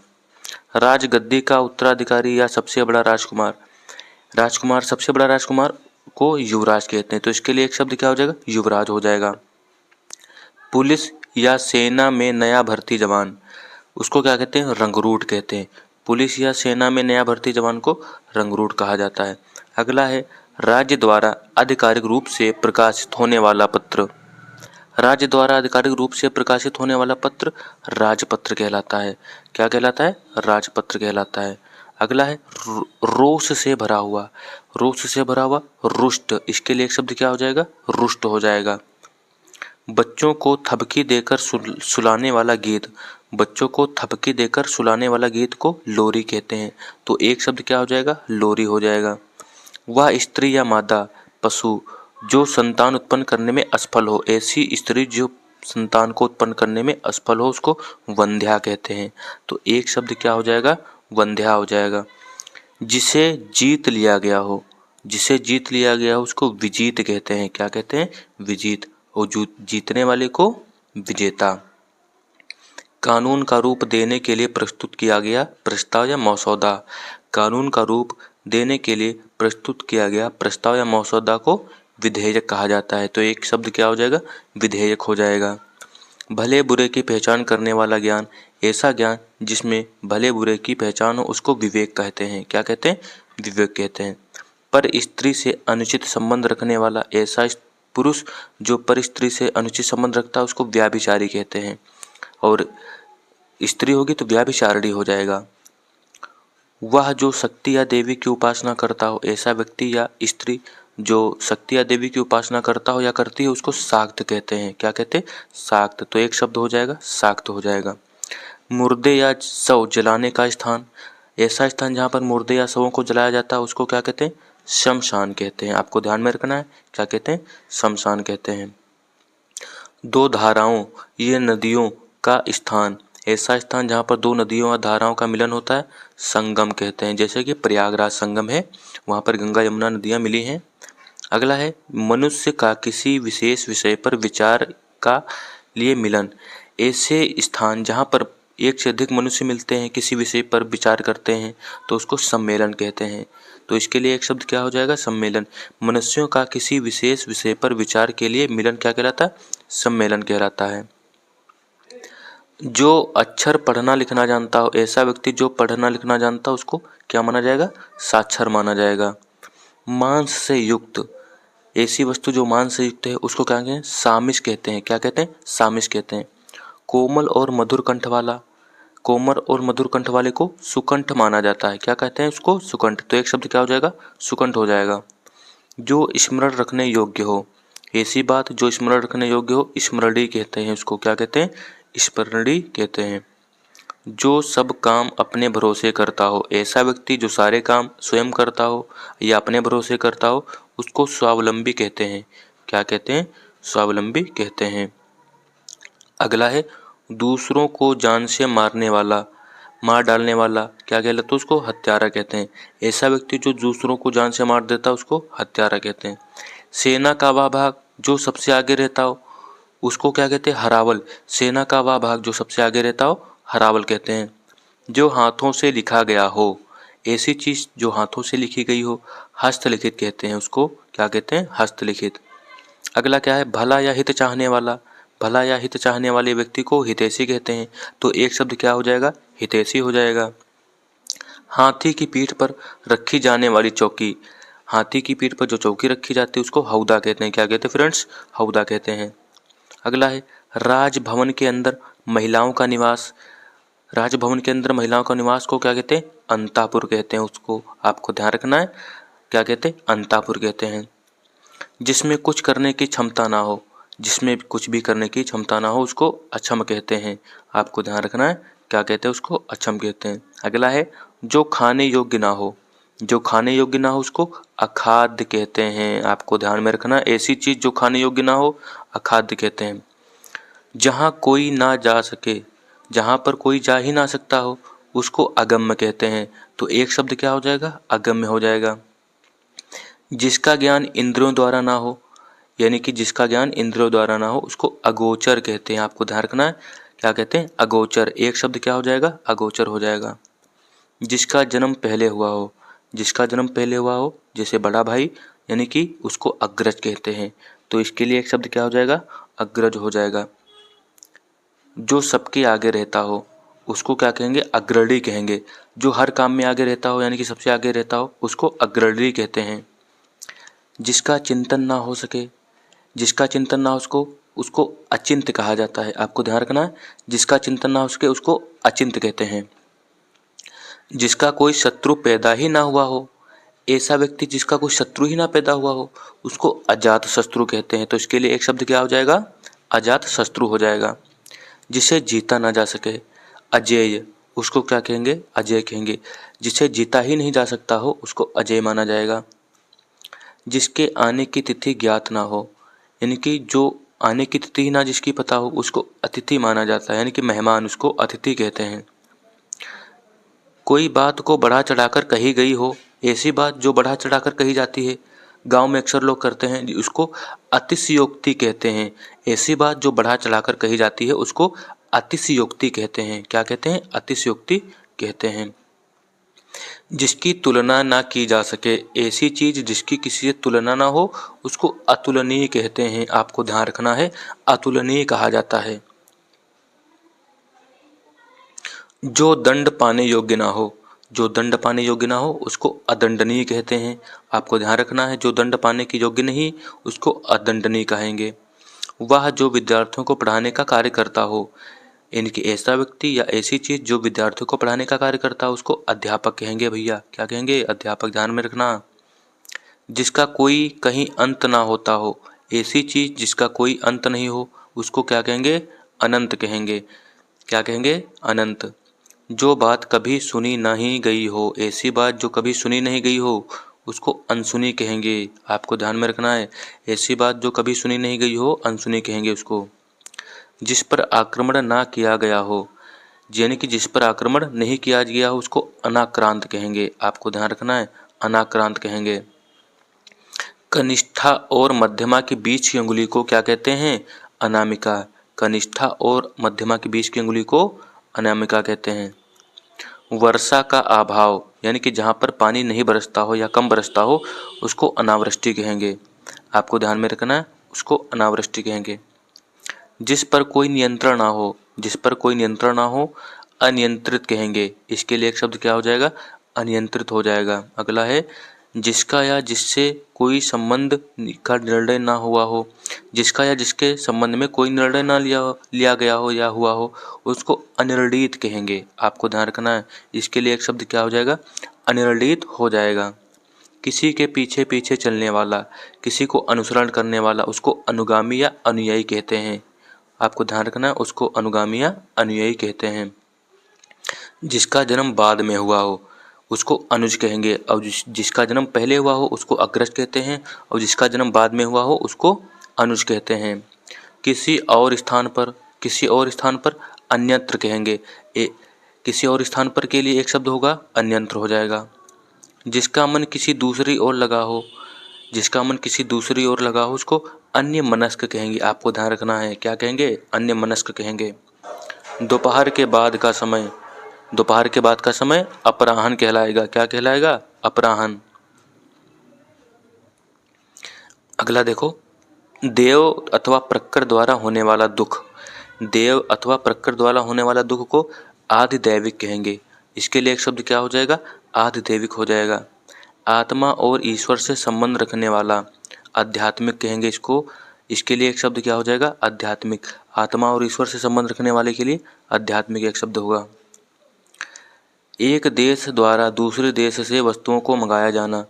राजगद्दी का उत्तराधिकारी या सबसे बड़ा राजकुमार, राजकुमार सबसे बड़ा राजकुमार को युवराज कहते हैं, तो इसके लिए एक शब्द क्या हो जाएगा, युवराज हो जाएगा। पुलिस या सेना में नया भर्ती जवान उसको क्या कहते हैं, रंगरूट कहते हैं, पुलिस या सेना में नया भर्ती जवान को रंगरूट कहा जाता है। अगला है राज्य द्वारा आधिकारिक रूप से प्रकाशित होने वाला पत्र, राज्य द्वारा आधिकारिक रूप से प्रकाशित होने वाला पत्र राजपत्र कहलाता है, क्या कहलाता है, राजपत्र कहलाता है। अगला है रोष से भरा हुआ, रोष से भरा हुआ रुष्ट, इसके लिए एक शब्द क्या हो जाएगा, रुष्ट हो जाएगा। बच्चों को थपकी देकर सुलाने वाला गीत, बच्चों को थपकी देकर सुलाने वाला गीत को लोरी कहते हैं, तो एक शब्द क्या हो जाएगा, लोरी हो जाएगा। वह स्त्री या मादा पशु जो संतान उत्पन्न करने में असफल हो, ऐसी स्त्री जो संतान को उत्पन्न करने में असफल हो उसको वंध्या कहते हैं, तो एक शब्द क्या हो जाएगा, वंध्या हो जाएगा। जिसे जीत लिया गया हो, जिसे जीत लिया गया हो उसको विजीत कहते हैं, क्या कहते हैं, विजीत, और जीतने वाले को विजेता। कानून का रूप देने के लिए प्रस्तुत किया गया प्रस्ताव या मसौदा। कानून का रूप देने के लिए प्रस्तुत किया गया प्रस्ताव या मसौदा को विधेयक कहा जाता है। तो एक शब्द क्या हो जाएगा, विधेयक हो जाएगा। भले बुरे की पहचान करने वाला ज्ञान, ऐसा ज्ञान जिसमें भले बुरे की पहचान हो उसको विवेक कहते हैं। क्या कहते हैं, विवेक कहते हैं। पर स्त्री से अनुचित संबंध रखने वाला ऐसा पुरुष जो पर स्त्री से अनुचित संबंध रखता है उसको व्यभिचारी कहते हैं। और स्त्री होगी तो व्यभिचारिणी हो जाएगा। वह जो शक्ति या देवी की उपासना करता हो, ऐसा व्यक्ति या स्त्री जो शक्ति या देवी की उपासना करता हो या करती है उसको शाक्त कहते हैं। क्या कहते हैं, शाक्त। तो एक शब्द हो जाएगा, शाक्त हो जाएगा। मुर्दे या शव जलाने का स्थान, ऐसा स्थान जहाँ पर मुर्दे या शवों को जलाया जाता है उसको क्या कहते हैं, शमशान कहते हैं। आपको ध्यान में रखना है, क्या कहते हैं, शमशान कहते हैं। दो धाराओं, ये नदियों का स्थान, ऐसा स्थान जहाँ पर दो नदियों और धाराओं का मिलन होता है संगम कहते हैं। जैसे कि प्रयागराज संगम है, वहाँ पर गंगा यमुना नदियाँ मिली हैं। अगला है मनुष्य का किसी विशेष विषय पर विचार का लिए मिलन, ऐसे स्थान जहाँ पर एक से अधिक मनुष्य मिलते हैं, किसी विषय पर विचार करते हैं तो उसको सम्मेलन कहते हैं। तो इसके लिए एक शब्द क्या हो जाएगा, सम्मेलन। मनुष्यों का किसी विशेष विषय पर विचार के लिए मिलन क्या कहलाता है, सम्मेलन कहलाता है। जो अक्षर पढ़ना लिखना जानता हो, ऐसा व्यक्ति जो पढ़ना लिखना जानता हो उसको क्या माना जाएगा, साक्षर माना जाएगा। मांस से युक्त, ऐसी वस्तु जो मांस से युक्त है उसको क्या कहते हैं, सामिष कहते हैं। क्या कहते हैं, सामिष कहते हैं। कोमल और मधुर कंठ वाला, कोमल और मधुर कंठ वाले को सुकंठ माना जाता है। क्या कहते हैं उसको, सुकंठ। तो एक शब्द क्या हो जाएगा, सुकंठ हो जाएगा। जो स्मरण रखने योग्य हो, ऐसी बात जो स्मरण रखने योग्य हो स्मरणीय कहते हैं उसको। क्या कहते हैं, स्मरणीय कहते हैं। जो सब काम अपने भरोसे करता हो, ऐसा व्यक्ति जो सारे काम स्वयं करता हो या अपने भरोसे करता हो उसको स्वावलंबी कहते हैं। क्या कहते हैं, स्वावलंबी कहते हैं। अगला है दूसरों को जान से मारने वाला, मार डालने वाला क्या कहलाता है, उसको हत्यारा कहते हैं। ऐसा व्यक्ति जो दूसरों को जान से मार देता है उसको हत्यारा कहते हैं। सेना का वह भाग जो सबसे आगे रहता हो उसको क्या कहते हैं, हरावल। सेना का वह भाग जो सबसे आगे रहता हो हरावल कहते हैं। जो हाथों से लिखा गया हो, ऐसी चीज जो हाथों से लिखी गई हो हस्तलिखित कहते हैं उसको। क्या कहते हैं, हस्तलिखित। अगला क्या है, भला या हित चाहने वाला, भला या हित चाहने वाले व्यक्ति को हितैषी कहते हैं। तो एक शब्द क्या हो जाएगा, हितैषी हो जाएगा। हाथी की पीठ पर रखी जाने वाली चौकी, हाथी की पीठ पर जो चौकी रखी जाती है उसको हौदा कहते हैं। क्या कहते हैं फ्रेंड्स, हौदा कहते हैं। अगला है राजभवन के अंदर महिलाओं का निवास, राजभवन के अंदर महिलाओं का निवास को क्या कहते हैं, अंतापुर कहते हैं उसको। आपको ध्यान रखना है, क्या कहते हैं, अंतापुर कहते हैं। जिसमें कुछ करने की क्षमता ना हो, जिसमें कुछ भी करने की क्षमता ना हो उसको अक्षम कहते हैं। आपको ध्यान रखना है, क्या कहते हैं उसको, अक्षम कहते हैं। अगला है जो खाने योग्य ना हो, जो खाने योग्य ना हो उसको अखाद्य कहते हैं। आपको ध्यान में रखना, ऐसी चीज जो खाने योग्य ना हो अखाद्य कहते हैं। जहाँ कोई ना जा सके, जहाँ पर कोई जा ही ना सकता हो उसको अगम्य कहते हैं। तो एक शब्द क्या हो जाएगा, अगम्य हो जाएगा। जिसका ज्ञान इंद्रियों द्वारा ना हो, यानी कि जिसका ज्ञान इंद्रियों द्वारा ना हो उसको अगोचर कहते हैं। आपको ध्यान रखना है, क्या कहते हैं, अगोचर। एक शब्द क्या हो जाएगा, अगोचर हो जाएगा। जिसका जन्म पहले हुआ हो, जिसका जन्म पहले हुआ हो जैसे बड़ा भाई, यानी कि उसको अग्रज कहते हैं। तो इसके लिए एक शब्द क्या हो जाएगा, अग्रज हो जाएगा। जो सबके आगे रहता हो उसको क्या कहेंगे, अग्रणी कहेंगे। जो हर काम में आगे रहता हो यानी कि सबसे आगे रहता हो उसको अग्रणी कहते हैं। जिसका चिंतन ना हो सके, जिसका चिंतन ना हो उसको उसको अचिंत्य कहा जाता है। आपको ध्यान रखना है, जिसका चिंतन ना हो सके उसको अचिंत्य कहते हैं। जिसका कोई शत्रु पैदा ही ना हुआ हो, ऐसा व्यक्ति जिसका कोई शत्रु ही ना पैदा हुआ हो उसको अजात शत्रु कहते हैं। तो इसके लिए एक शब्द क्या हो जाएगा, अजात शत्रु हो जाएगा। जिसे जीता ना जा सके, अजेय, उसको क्या कहेंगे, अजेय कहेंगे। जिसे जीता ही नहीं जा सकता हो उसको अजेय माना जाएगा। जिसके आने की तिथि ज्ञात ना हो, यानी कि जो आने की तिथि ही ना जिसकी पता हो उसको अतिथि माना जाता है, यानी कि मेहमान, उसको अतिथि कहते हैं। कोई बात को बढ़ा चढ़ाकर कही गई हो, ऐसी बात जो बढ़ा चढ़ाकर कही जाती है, गांव में अक्सर लोग करते हैं, उसको अतिशयोक्ति कहते हैं। ऐसी बात जो बढ़ा चढ़ाकर कही जाती है उसको अतिशयोक्ति कहते हैं। क्या कहते हैं? अतिशयोक्ति कहते हैं। जिसकी तुलना ना की जा सके, ऐसी चीज जिसकी किसी से तुलना ना हो उसको अतुलनीय कहते हैं। आपको ध्यान रखना है, अतुलनीय कहा जाता है। जो दंड पाने योग्य ना हो, जो दंड पाने योग्य ना हो उसको अदंडनीय कहते हैं। आपको ध्यान रखना है, जो दंड पाने की योग्य नहीं उसको अदंडनीय कहेंगे। वह जो विद्यार्थियों को पढ़ाने का कार्य करता हो, इनकी ऐसा व्यक्ति या ऐसी चीज जो विद्यार्थियों को पढ़ाने का कार्य करता है उसको अध्यापक कहेंगे। भैया क्या कहेंगे? अध्यापक। ध्यान में रखना। जिसका कोई कहीं अंत ना होता हो, ऐसी चीज जिसका कोई अंत नहीं हो उसको क्या कहेंगे? अनंत कहेंगे। क्या कहेंगे? अनंत। जो बात कभी सुनी नहीं गई हो, ऐसी बात जो कभी सुनी नहीं गई हो उसको अनसुनी कहेंगे। आपको ध्यान में रखना है, ऐसी बात जो कभी सुनी नहीं गई हो अनसुनी कहेंगे उसको। जिस पर आक्रमण ना किया गया हो, यानी कि जिस पर आक्रमण नहीं किया गया हो उसको अनाक्रांत कहेंगे। आपको ध्यान रखना है, अनाक्रांत कहेंगे। कनिष्ठा और मध्यमा के बीच की अंगुली को क्या कहते हैं? अनामिका। कनिष्ठा और मध्यमा के बीच की अंगुली को अनामिका कहते हैं। वर्षा का अभाव, यानी कि जहाँ पर पानी नहीं बरसता हो या कम बरसता हो उसको अनावृष्टि कहेंगे। आपको ध्यान में रखना है, उसको अनावृष्टि कहेंगे। जिस पर कोई नियंत्रण ना हो, जिस पर कोई नियंत्रण ना हो अनियंत्रित कहेंगे। इसके लिए एक शब्द क्या हो जाएगा? अनियंत्रित हो जाएगा। अगला है जिसका या जिससे कोई संबंध का निर्णय ना हुआ हो, जिसका या जिसके संबंध में कोई निर्णय ना लिया गया हो या हुआ हो उसको अनिर्णीत कहेंगे। आपको ध्यान रखना है, इसके लिए एक शब्द क्या हो जाएगा? अनिर्णीत हो जाएगा। किसी के पीछे पीछे चलने वाला, किसी को अनुसरण करने वाला उसको अनुगामी या अनुयायी कहते हैं। आपको ध्यान रखना है, उसको अनुगामी या अनुयायी कहते हैं। जिसका जन्म बाद में हुआ हो उसको अनुज कहेंगे, और जिसका जन्म पहले हुआ हो उसको अग्रज कहते हैं, और जिसका जन्म बाद में हुआ हो उसको अनुज कहते हैं। किसी और स्थान पर, किसी और स्थान पर अन्यत्र कहेंगे। किसी और स्थान पर के लिए एक शब्द होगा, अन्यत्र हो जाएगा। जिसका मन किसी दूसरी ओर लगा हो, जिसका मन किसी दूसरी ओर लगा हो उसको अन्य मनस्क कहेंगे। आपको ध्यान रखना है, क्या कहेंगे? अन्य मनस्क कहेंगे। दोपहर के बाद का समय, दोपहर के बाद का समय अपराह्न कहलाएगा। क्या कहलाएगा? अपराह्न। अगला देखो, देव अथवा प्रकर द्वारा होने वाला दुख, देव अथवा प्रकर द्वारा होने वाला दुख को आधिदैविक कहेंगे। इसके लिए एक शब्द क्या हो जाएगा? आधिदैविक हो जाएगा। आत्मा और ईश्वर से संबंध रखने वाला, आध्यात्मिक कहेंगे इसको। इसके लिए एक शब्द क्या हो जाएगा? आध्यात्मिक। आत्मा और ईश्वर से संबंध रखने वाले के लिए आध्यात्मिक एक शब्द होगा। एक देश द्वारा दूसरे देश से वस्तुओं को मंगाया जाना,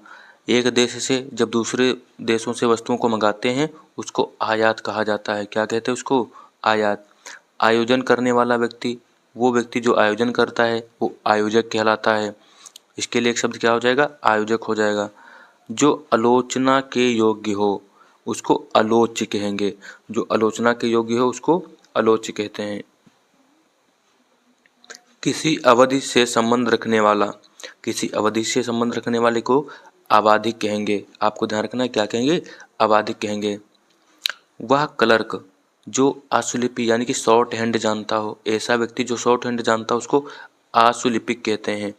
एक देश से जब दूसरे देशों से वस्तुओं को मंगाते हैं उसको आयात कहा जाता है। क्या कहते हैं उसको? आयात। आयोजन करने वाला व्यक्ति, वो व्यक्ति जो आयोजन करता है वो आयोजक कहलाता है। इसके लिए एक शब्द क्या हो जाएगा? आयोजक हो जाएगा। जो आलोचना के योग्य हो उसको आलोच्य कहेंगे। जो आलोचना के योग्य हो उसको आलोच्य कहते हैं। किसी अवधि से संबंध रखने वाला, किसी अवधि से संबंध रखने वाले को अबाधिक कहेंगे। आपको ध्यान रखना है, क्या कहेंगे? अबाधिक कहेंगे। वह क्लर्क जो आशुलिपि यानी कि शॉर्ट हैंड जानता हो, ऐसा व्यक्ति जो शॉर्ट हैंड जानता हो उसको आशुलिपिक कहते हैं।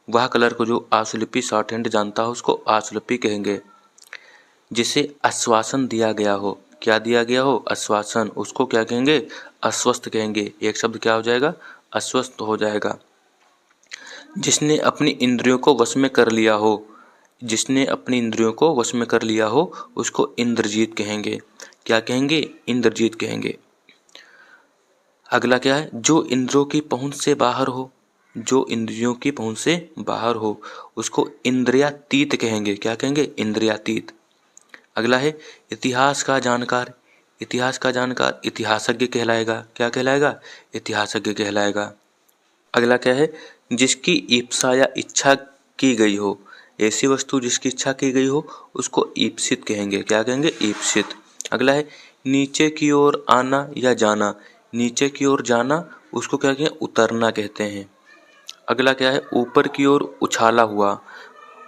वह क्लर्क जो आशुलिपि शॉर्ट हैंड जानता हो उसको आशुलिपि कहेंगे। जिसे आश्वासन दिया गया हो, क्या दिया गया हो? आश्वासन, उसको क्या कहेंगे? अस्वस्थ कहेंगे। एक शब्द क्या हो जाएगा? अस्वस्थ हो जाएगा। जिसने अपनी इंद्रियों को वश में कर लिया हो, जिसने अपनी इंद्रियों को वश में कर लिया हो उसको इंद्रजीत कहेंगे। क्या कहेंगे? इंद्रजीत कहेंगे। अगला क्या है? जो इंद्रियों की पहुंच से बाहर हो, जो इंद्रियों की पहुंच से बाहर हो उसको इंद्रियातीत कहेंगे। क्या कहेंगे? इंद्रियातीत। अगला है इतिहास का जानकार, इतिहास का जानकार इतिहासज्ञ कहलाएगा। क्या कहलाएगा? इतिहासज्ञ कहलाएगा। अगला क्या है? जिसकी ईप्सा या इच्छा की गई हो, ऐसी वस्तु जिसकी इच्छा की गई हो उसको ईप्सित कहेंगे। क्या कहेंगे? ईप्सित। अगला है नीचे की ओर आना या जाना, नीचे की ओर जाना उसको क्या कहेंगे? उतरना कहते हैं। अगला क्या है? ऊपर की ओर उछाला हुआ,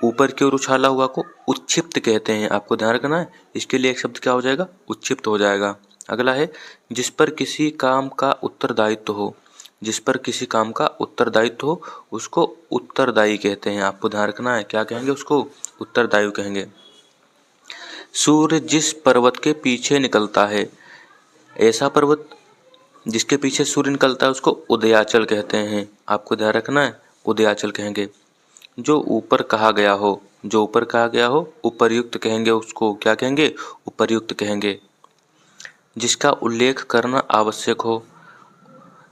ऊपर की ओर उछाला हुआ को उच्छिप्त कहते हैं। आपको ध्यान रखना है, इसके लिए एक शब्द क्या हो जाएगा? उच्छिप्त हो जाएगा। अगला है जिस पर किसी काम का उत्तरदायित्व हो। जिस पर किसी काम का उत्तरदायित्व हो उसको उत्तरदायी कहते हैं। आपको ध्यान रखना है, क्या कहेंगे उसको? उत्तरदायी कहेंगे। सूर्य जिस पर्वत के पीछे निकलता है, ऐसा पर्वत जिसके पीछे सूर्य निकलता है उसको उदयाचल कहते हैं। आपको ध्यान रखना है, उदयाचल कहेंगे। जो ऊपर कहा गया हो, जो ऊपर कहा गया हो उपर्युक्त कहेंगे उसको। क्या कहेंगे? उपर्युक्त कहेंगे। जिसका उल्लेख करना आवश्यक हो,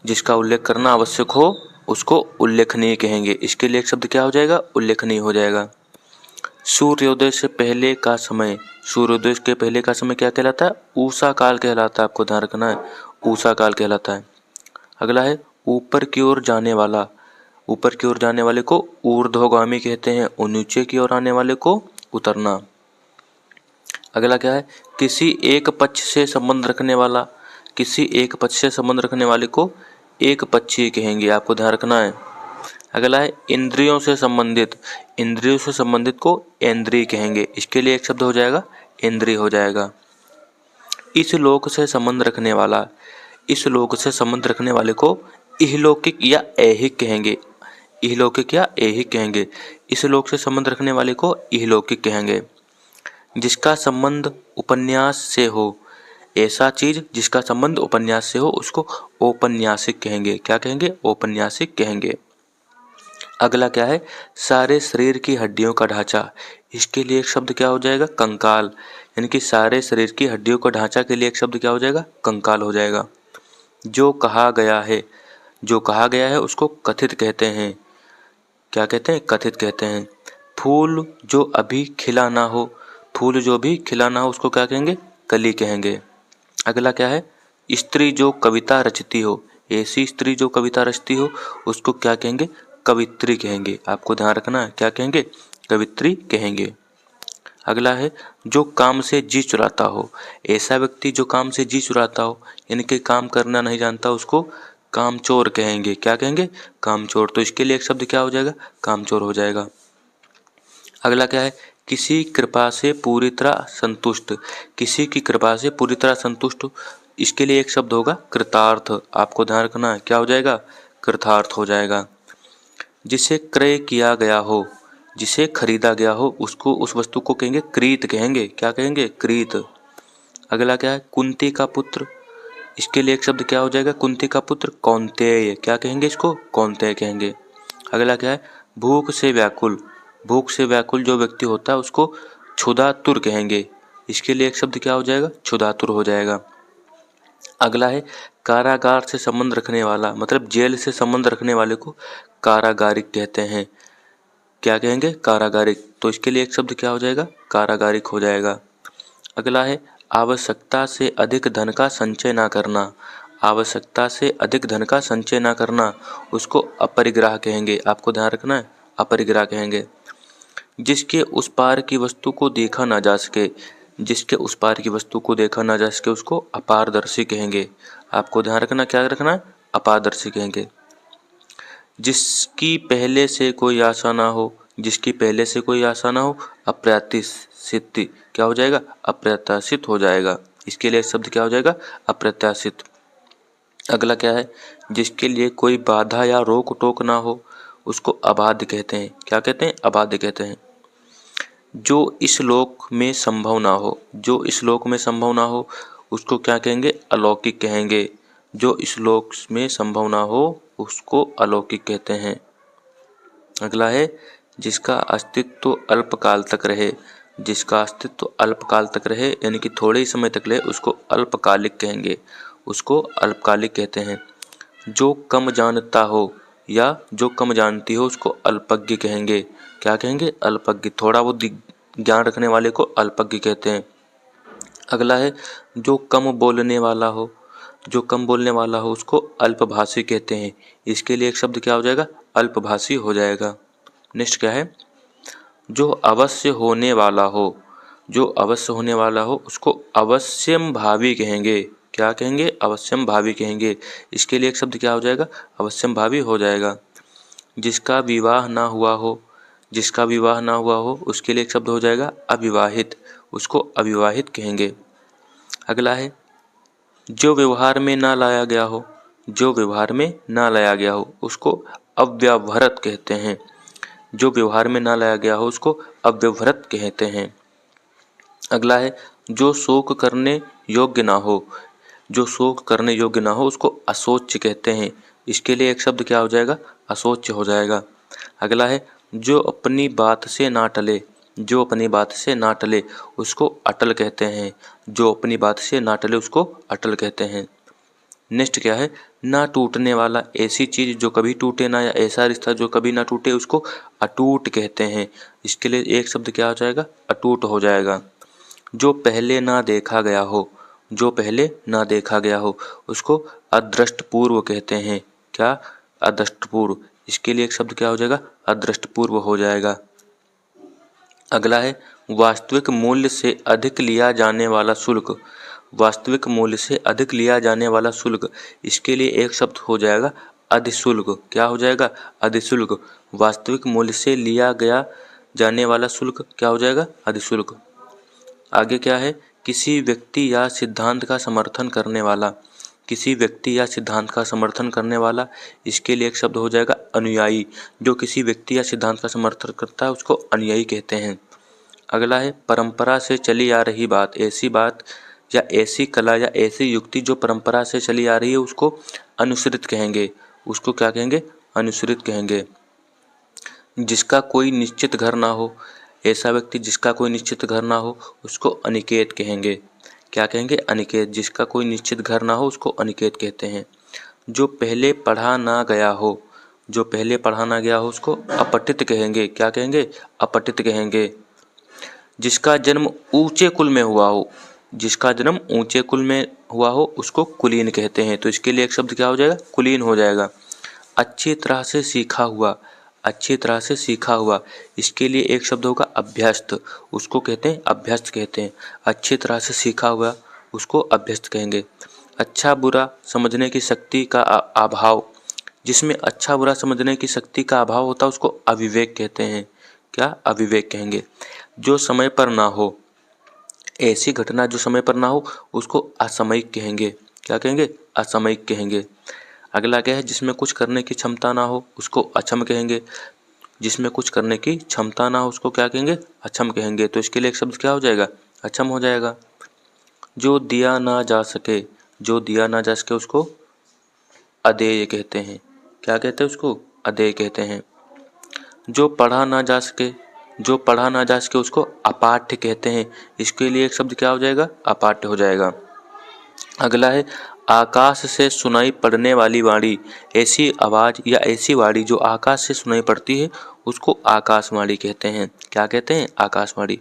जिसका उल्लेख करना आवश्यक हो उसको उल्लेखनीय कहेंगे। इसके लिए एक शब्द क्या हो जाएगा? उल्लेखनीय हो जाएगा। सूर्योदय से पहले का समय, सूर्योदय के पहले का समय क्या कहलाता है? ऊषा काल कहलाता है। आपको ध्यान रखना है, ऊषा काल कहलाता है। अगला है ऊपर की ओर जाने वाला। ऊपर की ओर जाने वाले को ऊर्ध्वगामी कहते हैं और नीचे की ओर आने वाले को उतरना। अगला क्या है? किसी एक पक्ष से संबंध रखने वाला, किसी एक पक्ष से संबंध रखने वाले को एक पक्षीय कहेंगे। आपको ध्यान रखना है। अगला है इंद्रियों से संबंधित, इंद्रियों से संबंधित को इंद्रिय कहेंगे। इसके लिए एक शब्द हो जाएगा इंद्रिय हो जाएगा। इस लोक से संबंध रखने वाला, इस लोक से संबंध रखने वाले को इहलौकिक या ऐहिक कहेंगे। इहलौकिक या ऐहिक कहेंगे। इस लोक से संबंध रखने वाले को इहलौकिक कहेंगे। जिसका संबंध उपन्यास से हो, ऐसा चीज जिसका संबंध उपन्यास से हो उसको औपन्यासिक कहेंगे। क्या कहेंगे? औपन्यासिक कहेंगे। अगला क्या है? सारे शरीर की हड्डियों का ढांचा। इसके लिए एक शब्द क्या हो जाएगा? कंकाल। यानी कि सारे शरीर की हड्डियों का ढांचा के लिए एक शब्द क्या हो जाएगा? कंकाल हो जाएगा। जो कहा गया है, जो कहा गया है उसको कथित कहते हैं। क्या कहते हैं? कथित कहते हैं। फूल जो अभी खिला ना हो, फूल जो भी खिला ना हो उसको क्या कहेंगे? कली कहेंगे। अगला क्या है? स्त्री जो कविता रचती हो, ऐसी स्त्री जो कविता रचती हो उसको क्या कहेंगे? कवित्री कहेंगे। आपको ध्यान रखना है, क्या कहेंगे? कवित्री कहेंगे। अगला है जो काम से जी चुराता हो। ऐसा व्यक्ति जो काम से जी चुराता हो यानी कि काम करना नहीं जानता उसको कामचोर कहेंगे। क्या कहेंगे? कामचोर। तो इसके लिए एक शब्द क्या हो जाएगा? कामचोर हो जाएगा। अगला क्या है? किसी कृपा से पूरी तरह संतुष्ट, किसी की कृपा से पूरी तरह संतुष्ट। इसके लिए एक शब्द होगा कृतार्थ। आपको ध्यान रखना है, क्या हो जाएगा? कृतार्थ हो जाएगा। जिसे क्रय किया गया हो, जिसे खरीदा गया हो उसको, उस वस्तु को कहेंगे क्रीत कहेंगे। क्या कहेंगे? क्रीत। अगला क्या है? कुंती का पुत्र। इसके लिए एक शब्द क्या हो जाएगा? कुंती का पुत्र कौन्तेय। क्या कहेंगे इसको? कौन्तेय कहेंगे। अगला क्या है? भूख से व्याकुल। भूख से व्याकुल जो व्यक्ति होता है उसको क्षुधातुर कहेंगे। इसके लिए एक शब्द क्या हो जाएगा? क्षुधातुर हो जाएगा। अगला है कारागार से संबंध रखने वाला, मतलब जेल से संबंध रखने वाले को कारागारिक कहते हैं। क्या कहेंगे? कारागारिक। तो इसके लिए एक शब्द क्या हो जाएगा? कारागारिक हो जाएगा। अगला है आवश्यकता से अधिक धन का संचय ना करना। आवश्यकता से अधिक धन का संचय ना करना उसको अपरिग्रह कहेंगे। आपको ध्यान रखना है, अपरिग्रह कहेंगे। जिसके उस पार की वस्तु को देखा ना जा सके, जिसके उस पार की वस्तु को देखा ना जा सके उसको अपारदर्शी कहेंगे। आपको ध्यान रखना, क्या रखना है? अपारदर्शी कहेंगे। जिसकी पहले से कोई आशा ना हो, जिसकी पहले से कोई आशा ना हो अप्रत्याशित। क्या हो जाएगा? अप्रत्याशित हो जाएगा। इसके लिए शब्द क्या हो जाएगा? अप्रत्याशित। अगला क्या है? जिसके लिए कोई बाधा या रोक टोक ना हो उसको अबाध्य कहते हैं। क्या कहते हैं? अबाध्य कहते हैं। जो इस लोक में संभव ना हो, जो इस लोक में संभव ना हो उसको क्या कहेंगे? अलौकिक कहेंगे। जो इस लोक में संभव ना हो उसको अलौकिक कहते हैं। अगला है जिसका अस्तित्व अल्पकाल तक रहे। जिसका अस्तित्व अल्पकाल तक रहे यानी कि थोड़े ही समय तक रहे उसको अल्पकालिक कहेंगे। उसको अल्पकालिक कहते हैं। जो कम जानता हो या जो कम जानती हो उसको अल्पज्ञ कहेंगे। क्या कहेंगे? अल्पज्ञ। थोड़ा वो ज्ञान रखने वाले को अल्पज्ञ कहते हैं। अगला है जो कम बोलने वाला हो, जो कम बोलने वाला हो उसको अल्पभाषी कहते हैं। इसके लिए एक शब्द क्या हो जाएगा? अल्पभाषी हो जाएगा। नेक्स्ट क्या है? जो अवश्य होने वाला हो, जो अवश्य होने वाला हो उसको अवश्यम भावी कहेंगे। क्या कहेंगे? अवश्यम भावी कहेंगे। इसके लिए एक शब्द क्या हो जाएगा? अवश्यम भावी हो जाएगा। जिसका विवाह ना हुआ हो, जिसका विवाह ना हुआ हो उसके लिए एक शब्द हो जाएगा अविवाहित। उसको अविवाहित कहेंगे। अगला है जो व्यवहार में ना लाया गया हो, जो व्यवहार में ना लाया गया हो उसको अव्यवहृत कहते हैं। जो व्यवहार में ना लाया गया हो उसको अव्यवहृत कहते हैं। अगला है जो शोक करने योग्य ना हो, जो शोक करने योग्य ना हो उसको अशोच्य कहते हैं। इसके लिए एक शब्द क्या हो जाएगा? अशोच्य हो जाएगा। अगला है जो अपनी बात से ना टले, जो अपनी बात से ना टले उसको अटल कहते हैं। जो अपनी बात से ना टले उसको अटल कहते हैं। नेक्स्ट क्या है? ना टूटने वाला, ऐसी चीज जो कभी टूटे ना, या ऐसा रिश्ता जो कभी ना टूटे उसको अटूट कहते हैं। इसके लिए एक शब्द क्या हो जाएगा? अटूट हो जाएगा। जो पहले ना देखा गया हो, जो पहले ना देखा गया हो उसको अदृष्टपूर्व कहते हैं। क्या? अदृष्टपूर्व। इसके लिए एक शब्द क्या हो जाएगा? अदृष्टपूर्व हो जाएगा। अगला है वास्तविक मूल्य से अधिक लिया जाने वाला शुल्क, वास्तविक मूल्य से अधिक लिया जाने वाला शुल्क। इसके लिए एक शब्द हो जाएगा अधिशुल्क। क्या हो जाएगा? अधिशुल्क। वास्तविक मूल्य से लिया गया जाने वाला शुल्क क्या हो जाएगा? अधिशुल्क। आगे क्या है? किसी व्यक्ति या सिद्धांत का समर्थन करने वाला, किसी व्यक्ति या सिद्धांत का समर्थन करने वाला। इसके लिए एक शब्द हो जाएगा अनुयायी। जो किसी व्यक्ति या सिद्धांत का समर्थन करता है उसको अनुयायी कहते हैं। अगला है परंपरा से चली आ रही बात, ऐसी बात या ऐसी कला या ऐसी युक्ति जो परंपरा से चली आ रही है उसको अनुसृत कहेंगे। उसको क्या कहेंगे? अनुसृत कहेंगे। जिसका कोई निश्चित घर ना हो, ऐसा व्यक्ति जिसका कोई निश्चित घर ना हो उसको अनिकेत कहेंगे। क्या कहेंगे? अनिकेत। जिसका कोई निश्चित घर ना हो उसको अनिकेत कहते हैं। जो पहले पढ़ा ना गया हो, जो पहले पढ़ा ना गया हो उसको अपठित कहेंगे। क्या कहेंगे? अपठित कहेंगे। जिसका जन्म ऊंचे कुल में हुआ हो, जिसका जन्म ऊंचे कुल में हुआ हो उसको कुलीन कहते हैं। तो इसके लिए एक शब्द क्या हो जाएगा? कुलीन हो जाएगा। अच्छी तरह से सीखा हुआ, अच्छी तरह से सीखा हुआ। इसके लिए एक शब्द होगा अभ्यस्त। उसको कहते हैं अभ्यस्त कहते हैं। अच्छी तरह से सीखा हुआ उसको अभ्यस्त कहेंगे। अच्छा बुरा समझने की शक्ति का अभाव, जिसमें अच्छा बुरा समझने की शक्ति का अभाव होता है उसको अविवेक कहते हैं। क्या? अविवेक कहेंगे। जो समय पर ना हो, ऐसी घटना जो समय पर ना हो उसको असामयिक कहेंगे। क्या कहेंगे? असामयिक कहेंगे। अगला क्या है? जिसमें कुछ करने की क्षमता ना हो उसको अक्षम कहेंगे। जिसमें कुछ करने की क्षमता ना हो उसको क्या कहेंगे? अक्षम कहेंगे। तो इसके लिए एक शब्द क्या हो जाएगा? अक्षम हो जाएगा। जो दिया ना जा सके, जो दिया ना जा सके उसको अदेय कहते हैं। क्या कहते हैं? उसको अदेय कहते हैं। जो पढ़ा ना जा सके, जो पढ़ा ना जा सके उसको अपाठ्य कहते हैं। इसके लिए एक शब्द क्या हो जाएगा? अपाठ्य हो जाएगा। अगला है आकाश से सुनाई पड़ने वाली वाणी, ऐसी आवाज या ऐसी वाणी जो आकाश से सुनाई पड़ती है उसको आकाशवाणी कहते हैं। क्या कहते हैं? आकाशवाणी।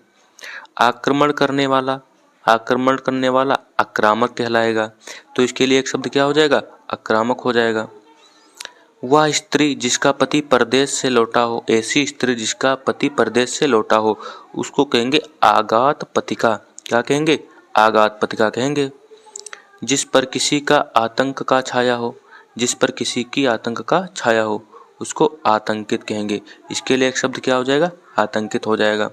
आक्रमण करने वाला, आक्रमण करने वाला आक्रामक कहलाएगा। तो इसके लिए एक शब्द क्या हो जाएगा? आक्रामक हो जाएगा। वह स्त्री जिसका पति परदेश से लौटा हो, ऐसी स्त्री जिसका पति परदेश से लौटा हो उसको कहेंगे आगात पतिका। क्या कहेंगे? आगात पतिका कहेंगे। जिस पर किसी का आतंक का छाया हो, जिस पर किसी की आतंक का छाया हो उसको आतंकित कहेंगे। इसके लिए एक शब्द क्या हो जाएगा? आतंकित हो जाएगा।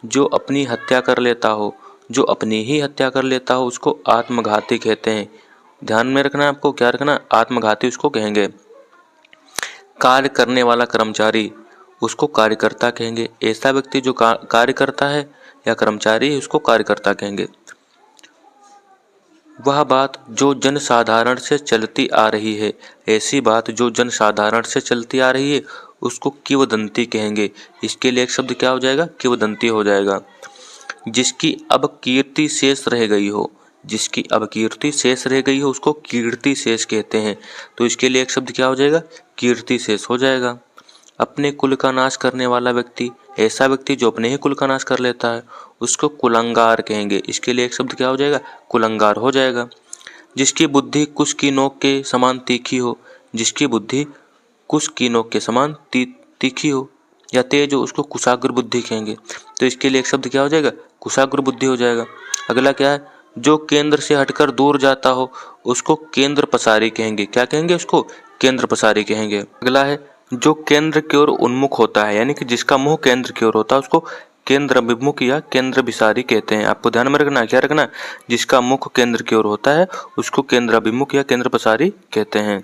जो अपनी हत्या कर लेता हो, जो अपनी ही हत्या कर लेता हो उसको आत्मघाती कहते हैं। ध्यान में रखना है आपको, क्या रखना? आत्मघाती उसको कहेंगे। कार्य करने वाला कर्मचारी उसको कार्यकर्ता कहेंगे। ऐसा व्यक्ति जो कार्य करता है या कर्मचारी उसको कार्यकर्ता कहेंगे। वह बात जो जन साधारण से चलती आ रही है, ऐसी बात जो जन साधारण से चलती आ रही है उसको किंवदंती कहेंगे। इसके लिए एक शब्द क्या हो जाएगा? किंवदंती हो जाएगा। जिसकी अब कीर्ति शेष रह गई हो, जिसकी अब कीर्ति शेष रह गई हो उसको कीर्ति शेष कहते हैं। तो इसके लिए एक शब्द क्या हो जाएगा? कीर्ति शेष हो जाएगा। अपने कुल का नाश करने वाला व्यक्ति, ऐसा व्यक्ति जो अपने ही कुल का नाश कर लेता है उसको कुलंगार कहेंगे। इसके लिए एक शब्द क्या हो जाएगा? कुलंगार हो जाएगा। जिसकी बुद्धि कुश की नोक के समान तीखी हो, जिसकी बुद्धि कुश की नोक के समान तीखी हो या तेज हो उसको कुशाग्र बुद्धि कहेंगे। तो इसके लिए एक शब्द क्या हो जाएगा? कुशाग्र बुद्धि हो जाएगा। अगला क्या है? जो केंद्र से हटकर दूर जाता हो उसको केंद्र पसारी कहेंगे। क्या कहेंगे? उसको केंद्र पसारी कहेंगे। अगला है जो केंद्र की ओर उन्मुख होता है, यानी कि जिसका मुंह केंद्र की ओर होता है उसको केंद्र अभिमुख या केंद्र विसारी कहते हैं। आपको ध्यान में रखना, क्या रखना, जिसका मुख केंद्र की ओर होता है उसको केंद्र अभिमुख या केंद्र प्रसारी कहते हैं।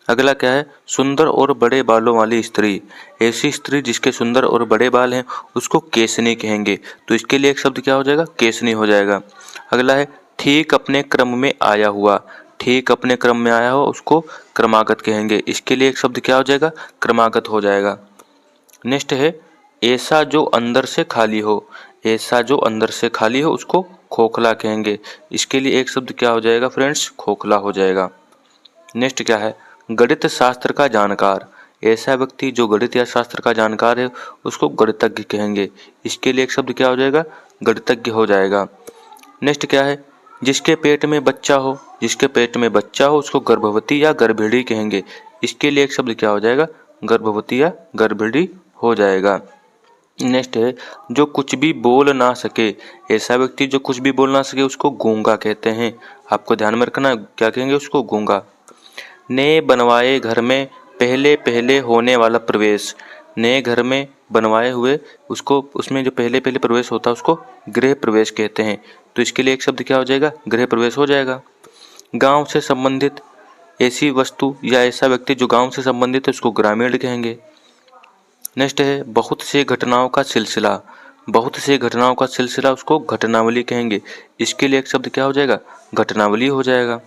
अगला क्या है, सुंदर और बड़े बालों वाली स्त्री। ऐसी स्त्री जिसके सुंदर और बड़े बाल हैं उसको केसनी कहेंगे। तो इसके लिए एक शब्द क्या हो जाएगा, केसनी हो जाएगा। अगला है ठीक अपने क्रम में आया हुआ। ठीक अपने क्रम में आया हो उसको क्रमागत कहेंगे। इसके लिए एक शब्द क्या हो जाएगा, क्रमागत हो जाएगा। नेक्स्ट है ऐसा जो अंदर से खाली हो। ऐसा जो अंदर से खाली हो उसको खोखला कहेंगे। इसके लिए एक शब्द क्या हो जाएगा फ्रेंड्स, खोखला हो जाएगा। नेक्स्ट क्या है, गणित शास्त्र का जानकार। ऐसा व्यक्ति जो गणित या शास्त्र का जानकार है उसको गणितज्ञ कहेंगे। इसके लिए एक शब्द क्या हो जाएगा, गणितज्ञ हो जाएगा। नेक्स्ट क्या है, जिसके पेट में बच्चा हो। जिसके पेट में बच्चा हो उसको गर्भवती या गर्भिणी कहेंगे। इसके लिए एक शब्द क्या हो जाएगा, गर्भवती या गर्भिणी हो जाएगा। नेक्स्ट है जो कुछ भी बोल ना सके। ऐसा व्यक्ति जो कुछ भी बोल ना सके उसको गूंगा कहते हैं। आपको ध्यान में रखना, क्या कहेंगे उसको, गूंगा। नए बनवाए घर में पहले पहले होने वाला प्रवेश। नए घर में बनवाए हुए उसको, उसमें जो पहले पहले प्रवेश होता है उसको गृह प्रवेश कहते हैं। तो इसके लिए एक शब्द क्या हो जाएगा, गृह प्रवेश हो जाएगा। गांव से संबंधित ऐसी वस्तु या ऐसा व्यक्ति जो गांव से संबंधित है उसको ग्रामीण कहेंगे। नेक्स्ट है बहुत से घटनाओं का सिलसिला। बहुत से घटनाओं का सिलसिला उसको घटनावली कहेंगे। इसके लिए एक शब्द क्या हो जाएगा, घटनावली हो जाएगा।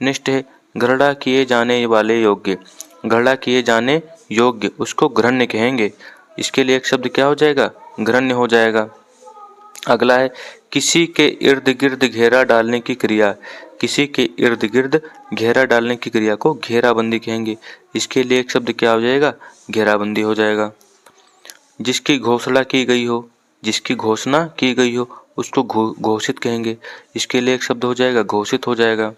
नेक्स्ट है गणना किए जाने वाले योग्य। गणना किए जाने योग्य उसको ग्रहण्य कहेंगे। इसके लिए एक शब्द क्या हो जाएगा, ग्रहण्य हो जाएगा। अगला है किसी के इर्द गिर्द घेरा डालने की क्रिया। किसी के इर्द गिर्द घेरा डालने की क्रिया को घेराबंदी कहेंगे। इसके लिए एक शब्द क्या हो जाएगा, घेराबंदी हो जाएगा। जिसकी घोषणा की गई हो। जिसकी घोषणा की गई हो उसको घोषित कहेंगे। इसके लिए एक शब्द हो जाएगा, घोषित हो जाएगा।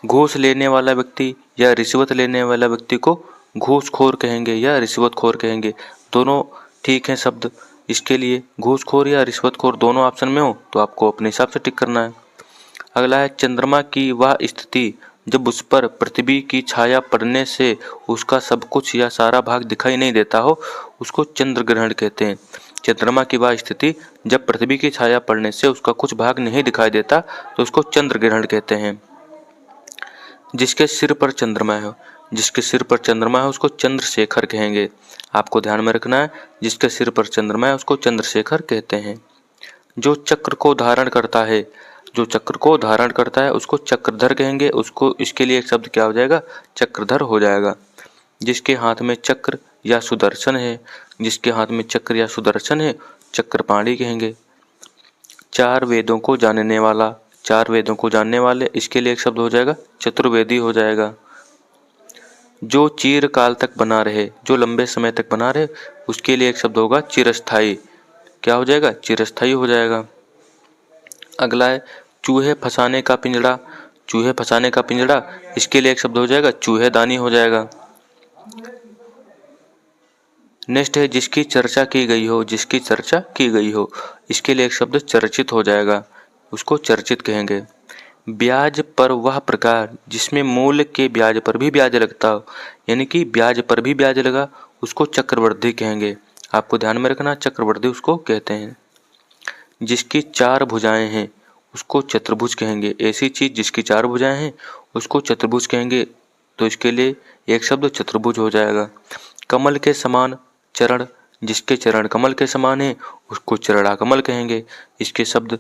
घूस लेने वाला व्यक्ति या रिश्वत लेने वाला व्यक्ति को घूसखोर कहेंगे या रिश्वतखोर कहेंगे। दोनों ठीक हैं शब्द। इसके लिए घूसखोर या रिश्वतखोर दोनों ऑप्शन में हो तो आपको अपने हिसाब से टिक करना है। अगला है चंद्रमा की वह स्थिति जब उस पर पृथ्वी की छाया पड़ने से उसका सब कुछ या सारा भाग दिखाई नहीं देता हो उसको चंद्र ग्रहण कहते हैं। चंद्रमा की वह स्थिति जब पृथ्वी की छाया पड़ने से उसका कुछ भाग नहीं दिखाई देता तो उसको चंद्र ग्रहण कहते हैं। जिसके सिर पर चंद्रमा है, जिसके सिर पर चंद्रमा है उसको चंद्रशेखर कहेंगे। आपको ध्यान में रखना है, जिसके सिर पर चंद्रमा है उसको चंद्रशेखर कहते हैं। जो चक्र को धारण करता है, जो चक्र को धारण करता है उसको चक्रधर कहेंगे। उसको, इसके लिए एक शब्द क्या हो जाएगा, चक्रधर हो जाएगा। जिसके हाथ में चक्र या सुदर्शन है, जिसके हाथ में चक्र या सुदर्शन है चक्रपाणी कहेंगे। चार वेदों को जानने वाला, चार वेदों को जानने वाले, इसके लिए एक शब्द हो जाएगा चतुर्वेदी हो जाएगा। जो चिरकाल तक बना रहे, जो लंबे समय तक बना रहे उसके लिए एक शब्द होगा चिरस्थायी। क्या हो जाएगा, चिरस्थायी हो जाएगा। अगला है चूहे फंसाने का पिंजड़ा। चूहे फंसाने का पिंजड़ा, इसके लिए एक शब्द हो जाएगा चूहेदानी हो जाएगा। नेक्स्ट है जिसकी चर्चा की गई हो। जिसकी चर्चा की गई हो, इसके लिए एक शब्द चर्चित हो जाएगा, उसको चर्चित कहेंगे। ब्याज पर वह प्रकार जिसमें मूल के ब्याज पर भी ब्याज लगता हो, यानी कि ब्याज पर भी ब्याज लगा उसको चक्रवृद्धि कहेंगे। आपको ध्यान में रखना, चक्रवृद्धि उसको कहते हैं। जिसकी चार भुजाएं हैं उसको चतुर्भुज कहेंगे। ऐसी चीज जिसकी चार भुजाएं हैं उसको चतुर्भुज कहेंगे। तो इसके लिए एक शब्द चतुर्भुज हो जाएगा। कमल के समान चरण, जिसके चरण कमल के समान है उसको चरणा कमल कहेंगे। इसके शब्द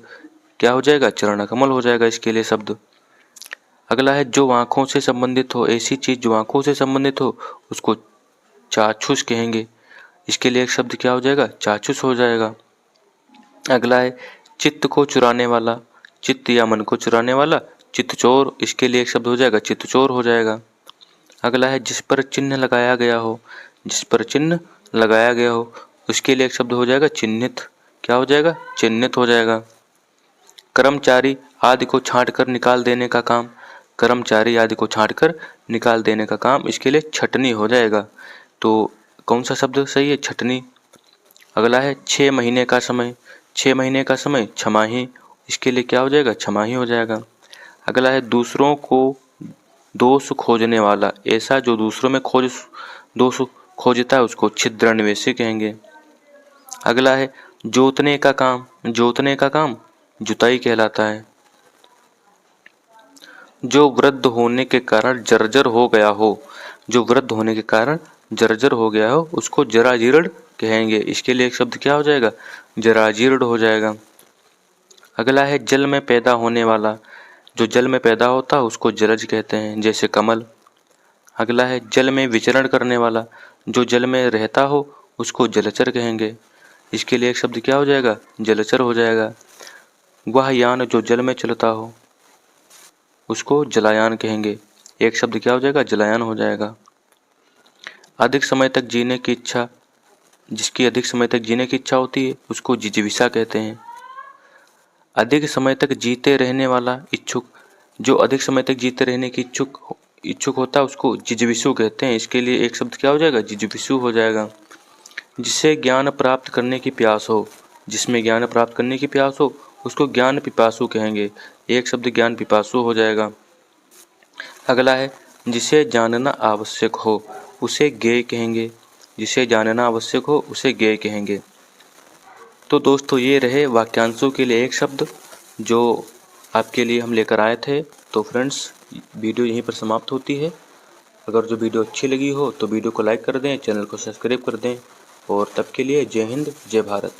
क्या हो जाएगा, चरणा कमल हो जाएगा इसके लिए शब्द। अगला है जो आंखों से संबंधित हो। ऐसी चीज जो आंखों से संबंधित हो उसको चाक्षुष कहेंगे। इसके लिए एक शब्द क्या हो जाएगा, चाक्षुष हो जाएगा। अगला है चित्त को चुराने वाला। चित्त या मन को चुराने वाला चित्तचोर, इसके लिए एक शब्द हो जाएगा चित्तचोर हो जाएगा। अगला है जिस पर चिन्ह लगाया गया हो। जिस पर चिन्ह लगाया गया हो उसके लिए एक शब्द हो जाएगा चिन्हित। क्या हो जाएगा, चिन्हित हो जाएगा। कर्मचारी आदि को छांट कर निकाल देने का काम। कर्मचारी आदि को छांट कर निकाल देने का काम, इसके लिए छटनी हो जाएगा। तो कौन सा शब्द सही है, छटनी। अगला है 6 महीने का समय। 6 महीने का समय छमाही, इसके लिए क्या हो जाएगा, छमाही हो जाएगा। अगला है दूसरों को दोष खोजने वाला। ऐसा जो दूसरों में दोष खोजता है उसको छिद्रान्वेषी कहेंगे। अगला है जोतने का काम जुताई कहलाता है। जो वृद्ध होने के कारण जर्जर हो गया हो, उसको जराजीर्ण कहेंगे। इसके लिए एक शब्द क्या हो जाएगा? जराजीर्ण हो जाएगा। अगला है जल में पैदा होने वाला। जो जल में पैदा होता है उसको जलज कहते हैं, जैसे कमल। अगला है जल में विचरण करने वाला। जो जल में रहता हो उसको जलचर कहेंगे। इसके लिए एक शब्द क्या हो जाएगा? जलचर हो जाएगा। वह यान जो जल में चलता हो उसको जलायान कहेंगे। एक शब्द क्या हो जाएगा? जलायान हो जाएगा। अधिक समय तक जीने की इच्छा, जिसकी अधिक समय तक जीने की इच्छा होती है उसको जिजीविषा कहते हैं। अधिक समय तक जीते रहने वाला इच्छुक, जो अधिक समय तक जीते रहने की इच्छुक होता है उसको जिजीविषु कहते हैं। इसके लिए एक शब्द क्या हो जाएगा? जिजीविषु हो जाएगा। जिसे ज्ञान प्राप्त करने की प्यास हो, जिसमें ज्ञान प्राप्त करने की प्यास हो उसको ज्ञान पिपासु कहेंगे। एक शब्द ज्ञान पिपासु हो जाएगा। अगला है जिसे जानना आवश्यक हो उसे ज्ञेय कहेंगे। जिसे जानना आवश्यक हो उसे ज्ञेय कहेंगे। तो दोस्तों ये रहे वाक्यांशों के लिए एक शब्द जो आपके लिए हम लेकर आए थे। तो फ्रेंड्स वीडियो यहीं पर समाप्त होती है। अगर जो वीडियो अच्छी लगी हो तो वीडियो को लाइक कर दें, चैनल को सब्सक्राइब कर दें। और तब के लिए जय हिंद, जय भारत।